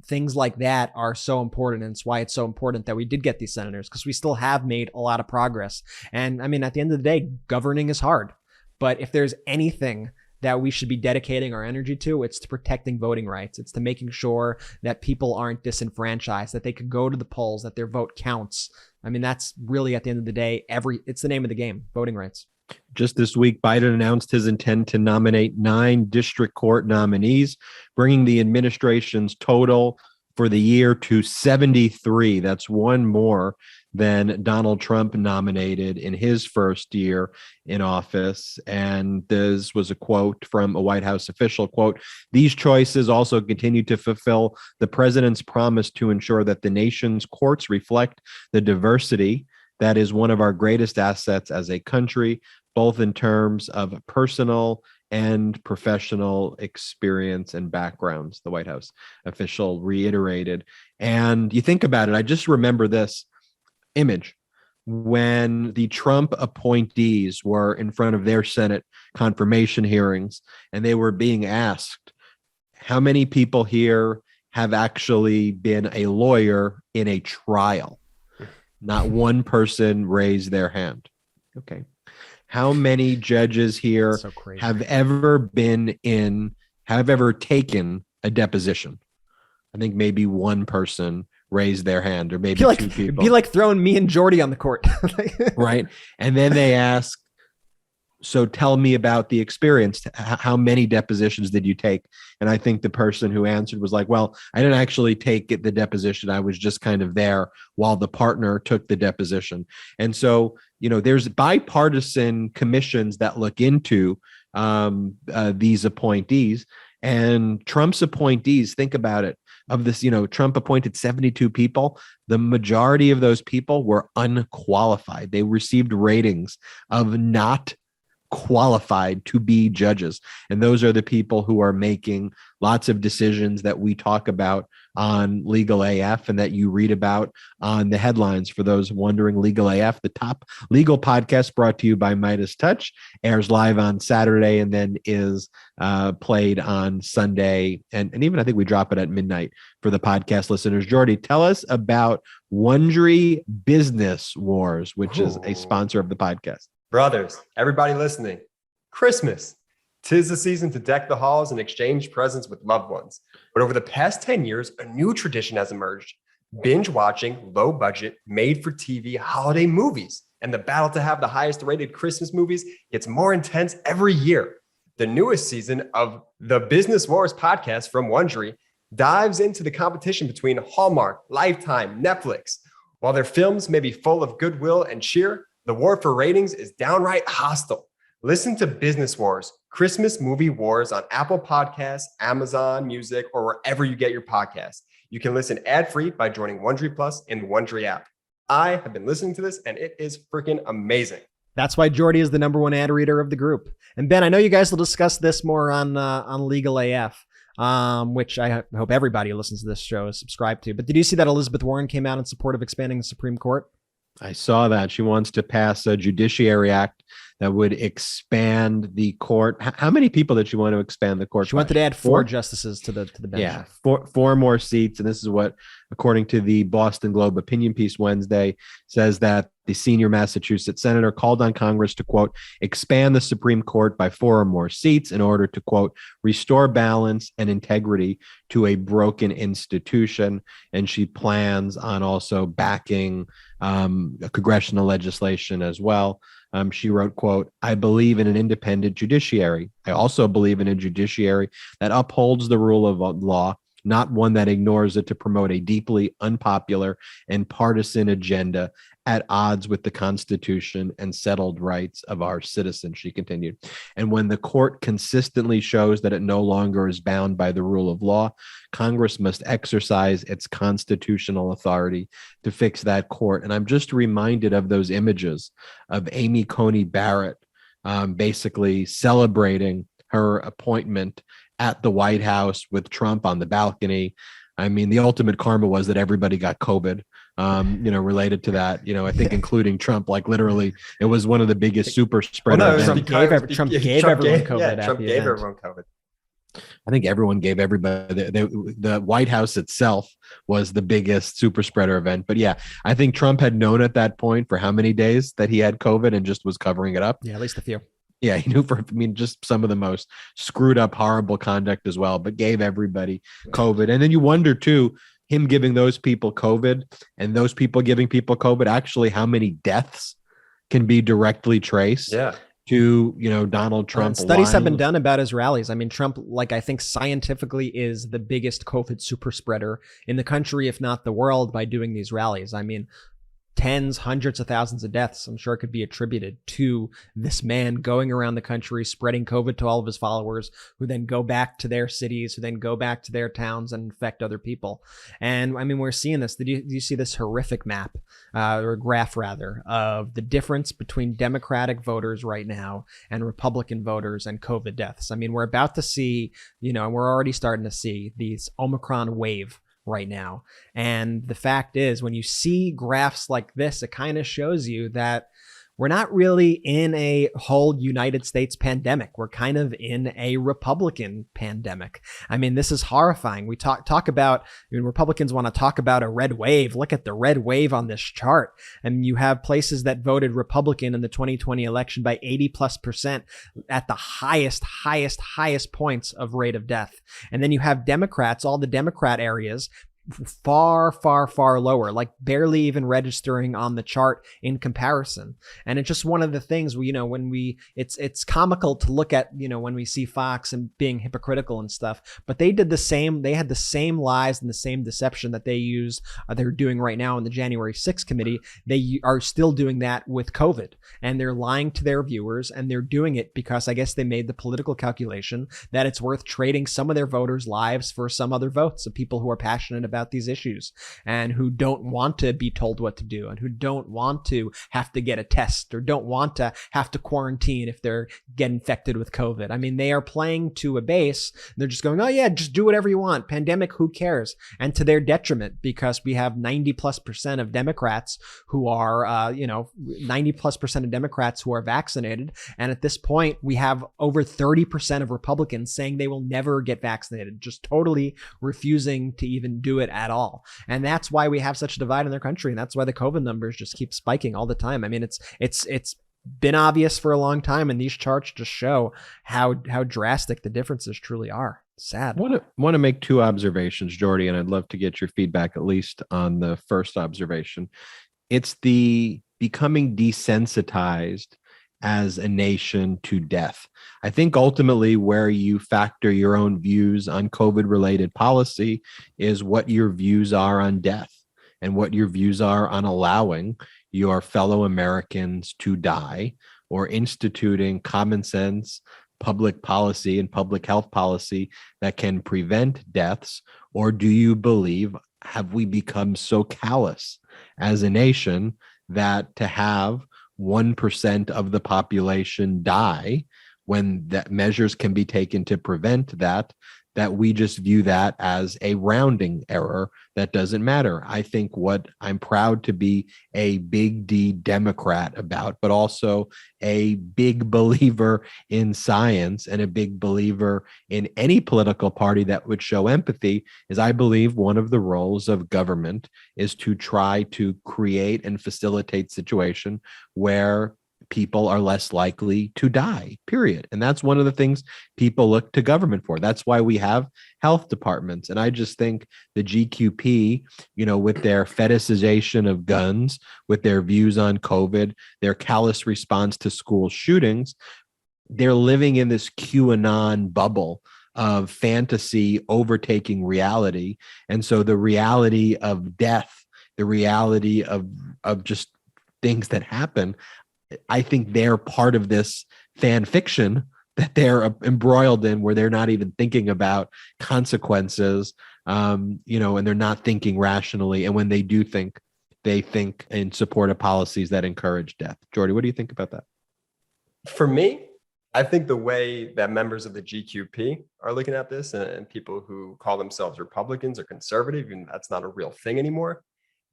Speaker 2: Things like that are so important. And it's why it's so important that we did get these senators, because we still have made a lot of progress. And I mean, at the end of the day, governing is hard. But if there's anything that we should be dedicating our energy to, it's to protecting voting rights. It's to making sure that people aren't disenfranchised, that they could go to the polls, that their vote counts. I mean, that's really, at the end of the day, it's the name of the game, voting rights.
Speaker 1: Just this week, Biden announced his intent to nominate 9 district court nominees, bringing the administration's total for the year to 73. That's one more than Donald Trump nominated in his first year in office. And this was a quote from a White House official, quote, "These choices also continue to fulfill the president's promise to ensure that the nation's courts reflect the diversity that is one of our greatest assets as a country, both in terms of personal and professional experience and backgrounds," the White House official reiterated. And you think about it, I just remember this image when the Trump appointees were in front of their Senate confirmation hearings and they were being asked, how many people here have actually been a lawyer in a trial? Not one person raised their hand. Okay. How many judges here have ever taken a deposition? I think maybe one person raised their hand, or maybe two people.
Speaker 2: It'd be like throwing me and Jordy on the court.
Speaker 1: Right. And then they ask, so tell me about the experience. How many depositions did you take? And I think the person who answered was like, well, I didn't actually take the deposition. I was just kind of there while the partner took the deposition. And so, there's bipartisan commissions that look into these appointees, and Trump's appointees, think about it. Of this, Trump appointed 72 people. The majority of those people were unqualified. They received ratings of not qualified to be judges. And those are the people who are making lots of decisions that we talk about on Legal AF and that you read about on the headlines. For those wondering, Legal AF, the top legal podcast brought to you by MeidasTouch, airs live on Saturday and then is played on Sunday. And even I think we drop it at midnight for the podcast listeners. Jordy, tell us about Wondery Business Wars, which is a sponsor of the podcast.
Speaker 3: Brothers, everybody listening, Christmas. 'Tis the season to deck the halls and exchange presents with loved ones. But over the past 10 years, a new tradition has emerged. Binge watching low budget, made for TV holiday movies. And the battle to have the highest rated Christmas movies gets more intense every year. The newest season of the Business Wars podcast from Wondery dives into the competition between Hallmark, Lifetime, Netflix. While their films may be full of goodwill and cheer, the war for ratings is downright hostile. Listen to Business Wars, Christmas Movie Wars on Apple Podcasts, Amazon Music, or wherever you get your podcasts. You can listen ad-free by joining Wondery Plus in the Wondery app. I have been listening to this and it is freaking amazing.
Speaker 2: That's why Jordy is the number one ad reader of the group. And Ben, I know you guys will discuss this more on Legal AF, which I hope everybody who listens to this show is subscribed to. But did you see that Elizabeth Warren came out in support of expanding the Supreme Court?
Speaker 1: I saw that. She wants to pass a Judiciary Act that would expand the court. How many people did she want to expand the court?
Speaker 2: She wanted to add four justices to the bench.
Speaker 1: Yeah, four more seats. And this is what, according to the Boston Globe opinion piece Wednesday, says that the senior Massachusetts senator called on Congress to, quote, expand the Supreme Court by 4 or more seats in order to, quote, restore balance and integrity to a broken institution. And she plans on also backing congressional legislation as well. She wrote, quote, I believe in an independent judiciary. I also believe in a judiciary that upholds the rule of law not one that ignores it to promote a deeply unpopular and partisan agenda at odds with the Constitution and settled rights of our citizens, she continued. And when the court consistently shows that it no longer is bound by the rule of law, Congress must exercise its constitutional authority to fix that court. And I'm just reminded of those images of Amy Coney Barrett basically celebrating her appointment at the White House with Trump on the balcony. I mean, the ultimate karma was that everybody got COVID, related to that, I think including Trump, like literally it was one of the biggest super spreader events.
Speaker 2: Trump gave everyone COVID.
Speaker 3: Trump gave everyone COVID.
Speaker 1: I think everyone gave everybody, the White House itself was the biggest super spreader event. But yeah, I think Trump had known at that point for how many days that he had COVID and just was covering it up.
Speaker 2: Yeah, at least a few.
Speaker 1: Yeah, he knew just some of the most screwed up, horrible conduct as well, but gave everybody COVID. And then you wonder too, him giving those people COVID and those people giving people COVID, actually how many deaths can be directly traced to, Donald Trump.
Speaker 2: Studies have been done about his rallies. I mean, Trump, I think scientifically is the biggest COVID super spreader in the country, if not the world, by doing these rallies. I mean, tens, hundreds of thousands of deaths, I'm sure, could be attributed to this man going around the country, spreading COVID to all of his followers, who then go back to their cities, who then go back to their towns and infect other people. And I mean, we're seeing this. Do you see this horrific map, or graph rather, of the difference between Democratic voters right now and Republican voters and COVID deaths? I mean, we're about to see, and we're already starting to see these Omicron wave right now. And the fact is, when you see graphs like this, it kind of shows you that we're not really in a whole United States pandemic. We're kind of in a Republican pandemic. I mean, this is horrifying. We talk about, Republicans want to talk about a red wave. Look at the red wave on this chart. And you have places that voted Republican in the 2020 election by 80+% at the highest points of rate of death. And then you have Democrats, all the Democrat areas, far lower, like barely even registering on the chart in comparison. And it's just one of the things it's comical to look at, when we see Fox and being hypocritical and stuff, but they had the same lies and the same deception that they're doing right now in the January 6th committee. They are still doing that with COVID, and they're lying to their viewers, and they're doing it because I guess they made the political calculation that it's worth trading some of their voters' lives for some other votes of people who are passionate about these issues and who don't want to be told what to do and who don't want to have to get a test or don't want to have to quarantine if they're get infected with COVID. I mean, they are playing to a base. They're just going, oh yeah, just do whatever you want. Pandemic, who cares? And to their detriment, because we have 90+% of Democrats who are, 90+% of Democrats who are vaccinated. And at this point, we have over 30% of Republicans saying they will never get vaccinated, just totally refusing to even do it at all. And that's why we have such a divide in their country. And that's why the COVID numbers just keep spiking all the time. I mean, it's been obvious for a long time. And these charts just show how drastic the differences truly are. Sad.
Speaker 1: Want to make two observations, Jordy, and I'd love to get your feedback, at least on the first observation. It's the becoming desensitized as a nation to death. I think ultimately where you factor your own views on COVID-related policy is what your views are on death and what your views are on allowing your fellow Americans to die or instituting common sense public policy and public health policy that can prevent deaths. Or do you believe, have we become so callous as a nation that to have 1% of the population die when that measures can be taken to prevent that we just view that as a rounding error that doesn't matter? I think what I'm proud to be a big D Democrat about, but also a big believer in science and a big believer in any political party that would show empathy, is I believe one of the roles of government is to try to create and facilitate situation where people are less likely to die, period. And that's one of the things people look to government for. That's why we have health departments. And I just think the GQP, with their fetishization of guns, with their views on COVID, their callous response to school shootings, they're living in this QAnon bubble of fantasy overtaking reality. And so the reality of death, the reality of just things that happen, I think they're part of this fan fiction that they're embroiled in, where they're not even thinking about consequences, and they're not thinking rationally. And when they do think, they think in support of policies that encourage death. Jordy, what do you think about that?
Speaker 3: For me, I think the way that members of the GQP are looking at this, and people who call themselves Republicans or conservative, and that's not a real thing anymore,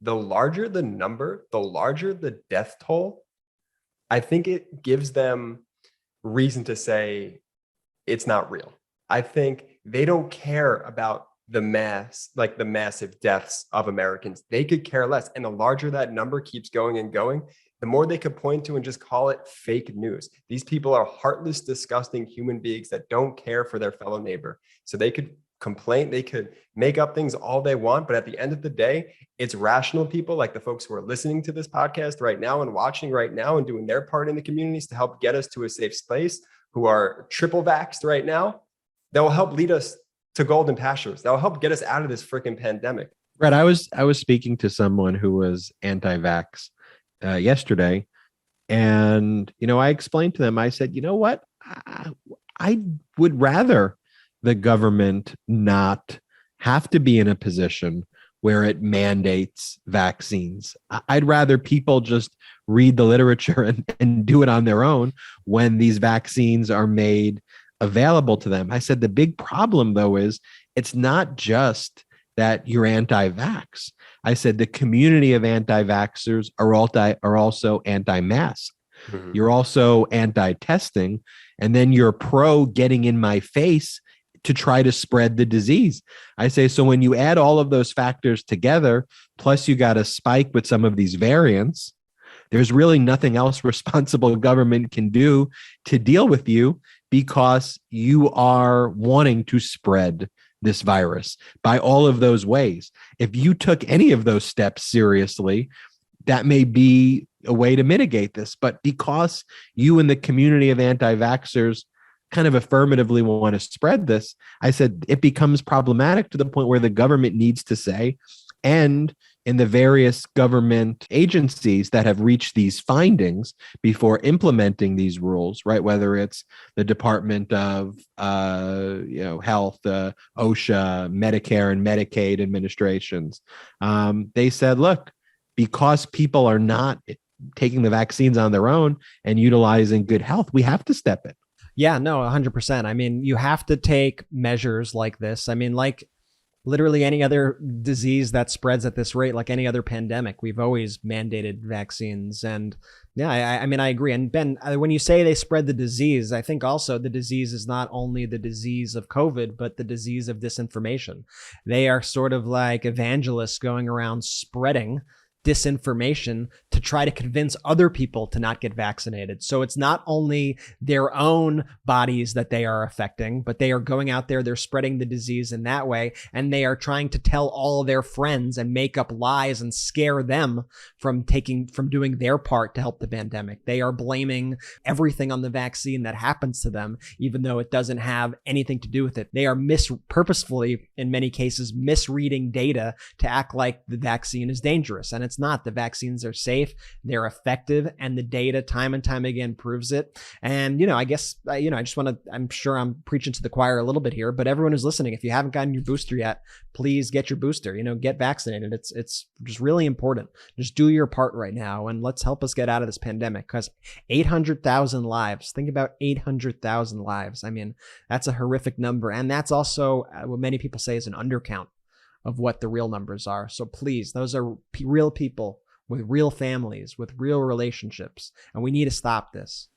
Speaker 3: the larger the number, the larger the death toll, I think it gives them reason to say it's not real. I think they don't care about the massive deaths of Americans. They could care less. And the larger that number keeps going and going, the more they could point to and just call it fake news. These people are heartless, disgusting human beings that don't care for their fellow neighbor. So they could complain, they could make up things all they want, but at the end of the day, it's rational people like the folks who are listening to this podcast right now and watching right now and doing their part in the communities to help get us to a safe space, who are triple vaxxed right now, that will help lead us to golden pastures. That will help get us out of this freaking pandemic.
Speaker 1: Brett, I was speaking to someone who was anti-vax yesterday, and I explained to them, I said, you know what, I would rather the government not have to be in a position where it mandates vaccines. I'd rather people just read the literature and do it on their own when these vaccines are made available to them. I said the big problem, though, is it's not just that you're anti-vax. I said the community of anti-vaxxers are also anti-mask. Mm-hmm. You're also anti-testing, and then you're pro getting in my face to try to spread the disease. I say, so when you add all of those factors together, plus you got a spike with some of these variants, there's really nothing else responsible government can do to deal with you, because you are wanting to spread this virus by all of those ways. If you took any of those steps seriously, that may be a way to mitigate this. But because you and the community of anti-vaxxers kind of affirmatively want to spread this, I said it becomes problematic to the point where the government needs to say, and in the various government agencies that have reached these findings before implementing these rules, right? Whether it's the Department of Health, OSHA, Medicare and Medicaid administrations, they said, look, because people are not taking the vaccines on their own and utilizing good health, we have to step in.
Speaker 2: Yeah, no, 100%. I mean, you have to take measures like this. I mean, like literally any other disease that spreads at this rate, like any other pandemic, we've always mandated vaccines. And yeah, I mean, I agree. And Ben, when you say they spread the disease, I think also the disease is not only the disease of COVID, but the disease of disinformation. They are sort of like evangelists going around spreading disinformation to try to convince other people to not get vaccinated. So it's not only their own bodies that they are affecting, but they are going out there, they're spreading the disease in that way, and they are trying to tell all their friends and make up lies and scare them from doing their part to help the pandemic. They are blaming everything on the vaccine that happens to them, even though it doesn't have anything to do with it. They are purposefully, in many cases, misreading data to act like the vaccine is dangerous. And it's not. The vaccines are safe, they're effective, and the data time and time again proves it. And, I guess, I just want to, I'm sure I'm preaching to the choir a little bit here, but everyone who's listening, if you haven't gotten your booster yet, please get your booster, get vaccinated. It's just really important. Just do your part right now, and let's help us get out of this pandemic, because 800,000 lives, think about 800,000 lives. I mean, that's a horrific number. And that's also what many people say is an undercount of what the real numbers are. So please, those are real people with real families, with real relationships, and we need to stop this.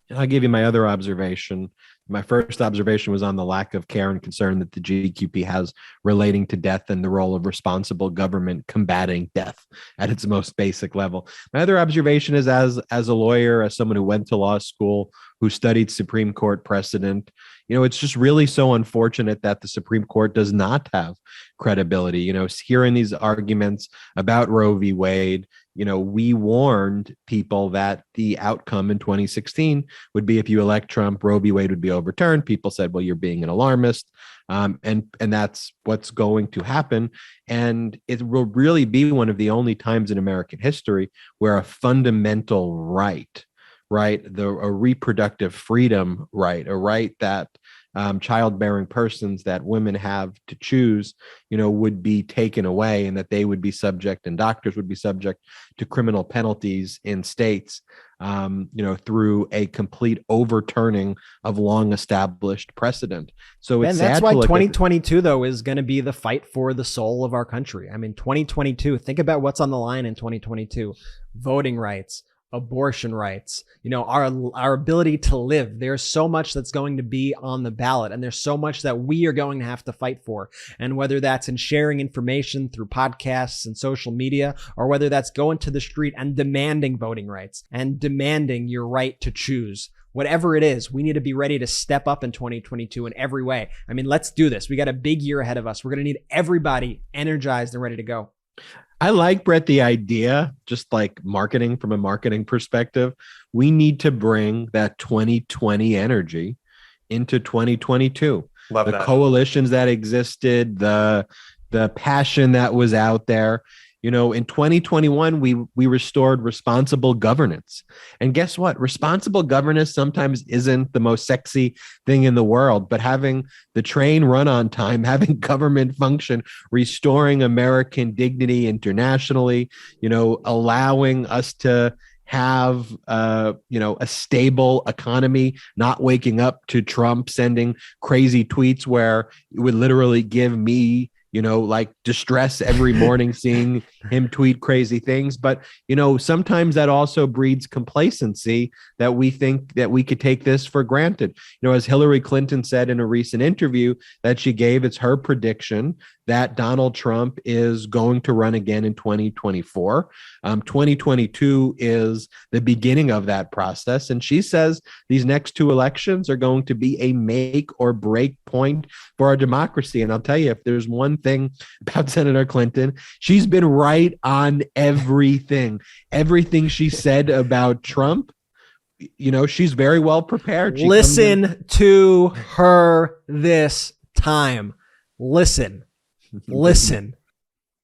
Speaker 1: I'll give you my other observation. My first observation was on the lack of care and concern that the GQP has relating to death and the role of responsible government combating death at its most basic level. My other observation is as a lawyer, as someone who went to law school, who studied Supreme Court precedent, it's just really so unfortunate that the Supreme Court does not have credibility. Hearing these arguments about Roe v. Wade, we warned people that the outcome in 2016 would be, if you elect Trump, Roe v. Wade would be overturned. People said, well, you're being an alarmist. And that's what's going to happen. And it will really be one of the only times in American history where a fundamental right, a reproductive freedom right, a right that childbearing persons, that women have to choose, would be taken away, and that they would be subject, and doctors would be subject to criminal penalties in states, through a complete overturning of long established precedent. So it's
Speaker 2: that's
Speaker 1: sad
Speaker 2: why
Speaker 1: to look
Speaker 2: 2022 though is going to be the fight for the soul of our country. I mean, 2022, think about what's on the line in 2022: voting rights, abortion rights, our ability to live. There's so much that's going to be on the ballot, and there's so much that we are going to have to fight for. And whether that's in sharing information through podcasts and social media, or whether that's going to the street and demanding voting rights and demanding your right to choose, whatever it is, we need to be ready to step up in 2022 in every way. I mean, let's do this. We got a big year ahead of us. We're going to need everybody energized and ready to go.
Speaker 1: I like, Brett, the idea, just like marketing, from a marketing perspective, we need to bring that 2020 energy into 2022.
Speaker 3: Love
Speaker 1: the
Speaker 3: that.
Speaker 1: Coalitions that existed, the passion that was out there. In 2021, we restored responsible governance. And guess what? Responsible governance sometimes isn't the most sexy thing in the world, but having the train run on time, having government function, restoring American dignity internationally, allowing us to have a stable economy, not waking up to Trump sending crazy tweets where it would literally give me distress every morning seeing him tweet crazy things. But, sometimes that also breeds complacency, that we think that we could take this for granted. As Hillary Clinton said in a recent interview that she gave, it's her prediction that Donald Trump is going to run again in 2024. 2022 is the beginning of that process. And she says these next two elections are going to be a make or break point for our democracy. And I'll tell you, if there's one thing about Senator Clinton, she's been right on everything. Everything she said about Trump, she's very well prepared.
Speaker 2: Listen to her this time. Listen.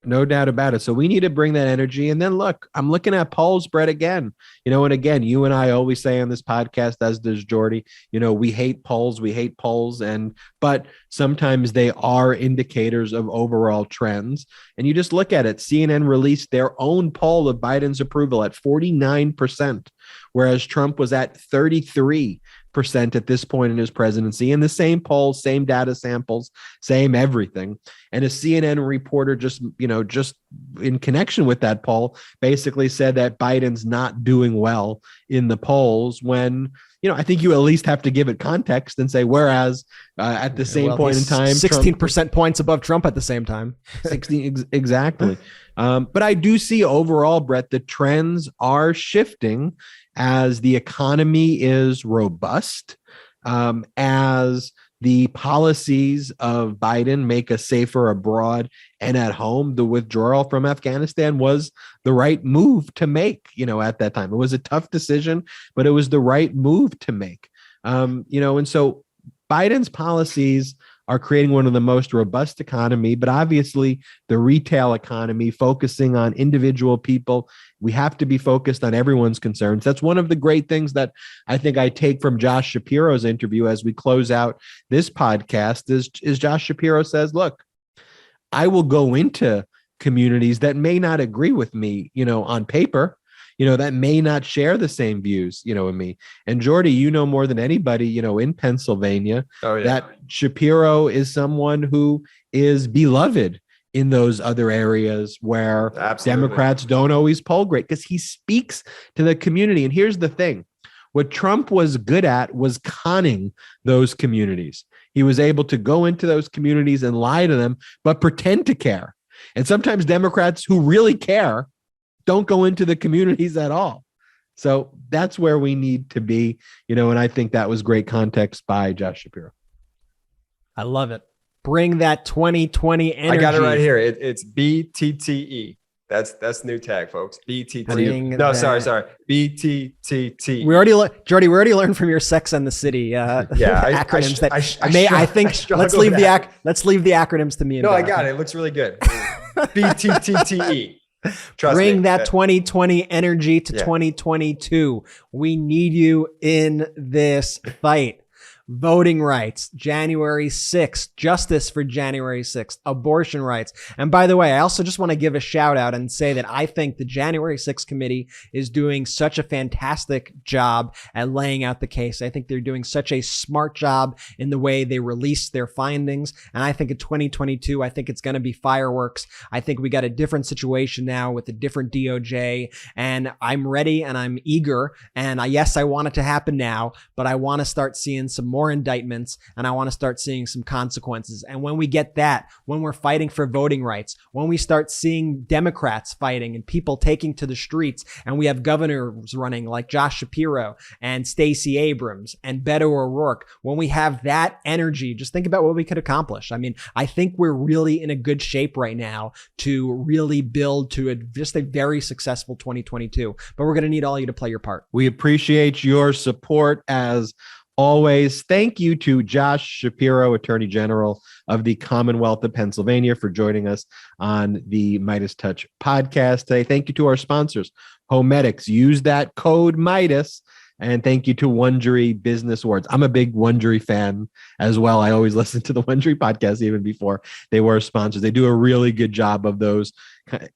Speaker 1: No doubt about it. So we need to bring that energy. And then look, I'm looking at polls, Brett, again. And again, you and I always say on this podcast, as does Jordy, we hate polls. But sometimes they are indicators of overall trends. And you just look at it. CNN released their own poll of Biden's approval at 49%, whereas Trump was at 33% at this point in his presidency. In the same polls, same data samples, same everything. And a CNN reporter just in connection with that poll basically said that Biden's not doing well in the polls, when I think you at least have to give it context and say, whereas at the same point in time,
Speaker 2: 16% points above Trump at the same time.
Speaker 1: 16 exactly. But I do see overall, Brett, the trends are shifting as the economy is robust, as the policies of Biden make us safer abroad and at home. The withdrawal from Afghanistan was the right move to make, at that time. It was a tough decision, but it was the right move to make. And so Biden's policies are creating one of the most robust economy, but obviously the retail economy, focusing on individual people. We have to be focused on everyone's concerns. That's one of the great things that I think I take from Josh Shapiro's interview as we close out this podcast is Josh Shapiro says, look, I will go into communities that may not agree with me, on paper, that may not share the same views, in me. And Jordy, more than anybody, in Pennsylvania, that Shapiro is someone who is beloved in those other areas where Democrats don't always poll great, because he speaks to the community. And here's the thing. What Trump was good at was conning those communities. He was able to go into those communities and lie to them, but pretend to care. And sometimes Democrats who really care don't go into the communities at all. So that's where we need to be, and I think that was great context by Josh Shapiro.
Speaker 2: I love it. Bring that 2020 energy.
Speaker 3: I got it right here. It's BTTE. That's the new tag, folks. BTTE. No, sorry. BTTT.
Speaker 2: We already learned from your Sex and the City acronyms let's leave the acronyms to me. And
Speaker 3: I got it. It looks really good. BTTTE.
Speaker 2: Bring that 2020 energy to 2022. We need you in this fight. Voting rights, January 6th, justice for January 6th, abortion rights. And by the way, I also just want to give a shout out and say that I think the January 6th committee is doing such a fantastic job at laying out the case. I think they're doing such a smart job in the way they release their findings. And I think in 2022, I think it's going to be fireworks. I think we got a different situation now with a different DOJ, and I'm ready and I'm eager. And yes, I want it to happen now, but I want to start seeing some more indictments, and I want to start seeing some consequences. And when we get that, when we're fighting for voting rights, when we start seeing Democrats fighting and people taking to the streets, and we have governors running like Josh Shapiro and Stacey Abrams and Beto O'Rourke, when we have that energy, just think about what we could accomplish. I mean, I think we're really in a good shape right now to really build to just a very successful 2022, but we're going to need all of you to play your part.
Speaker 1: We appreciate your support as always. Thank you to Josh Shapiro, Attorney General of the Commonwealth of Pennsylvania, for joining us on the MeidasTouch podcast today. Thank you to our sponsors, HoMedics. Use that code Meidas. And thank you to Wondery Business Awards. I'm a big Wondery fan as well. I always listen to the Wondery podcast even before they were sponsors. They do a really good job of those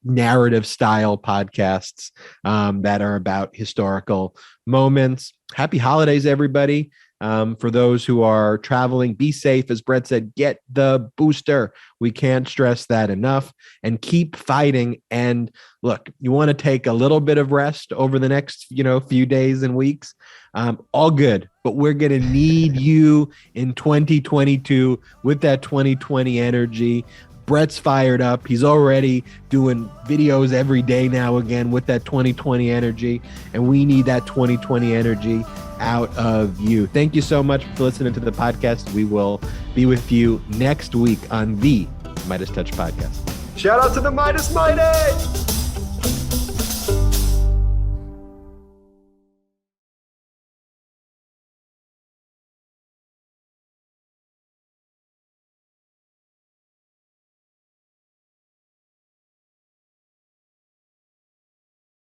Speaker 1: narrative style podcasts that are about historical moments. Happy holidays, everybody. For those who are traveling, be safe. As Brett said, get the booster. We can't stress that enough, and keep fighting. And look, you want to take a little bit of rest over the next, few days and weeks. All good, but we're going to need you in 2022 with that 2020 energy. Brett's fired up. He's already doing videos every day now again with that 2020 energy, and we need that 2020 energy out of you. Thank you so much for listening to the podcast. We will be with you next week on the MeidasTouch Podcast.
Speaker 3: Shout out to the Meidas Mighty!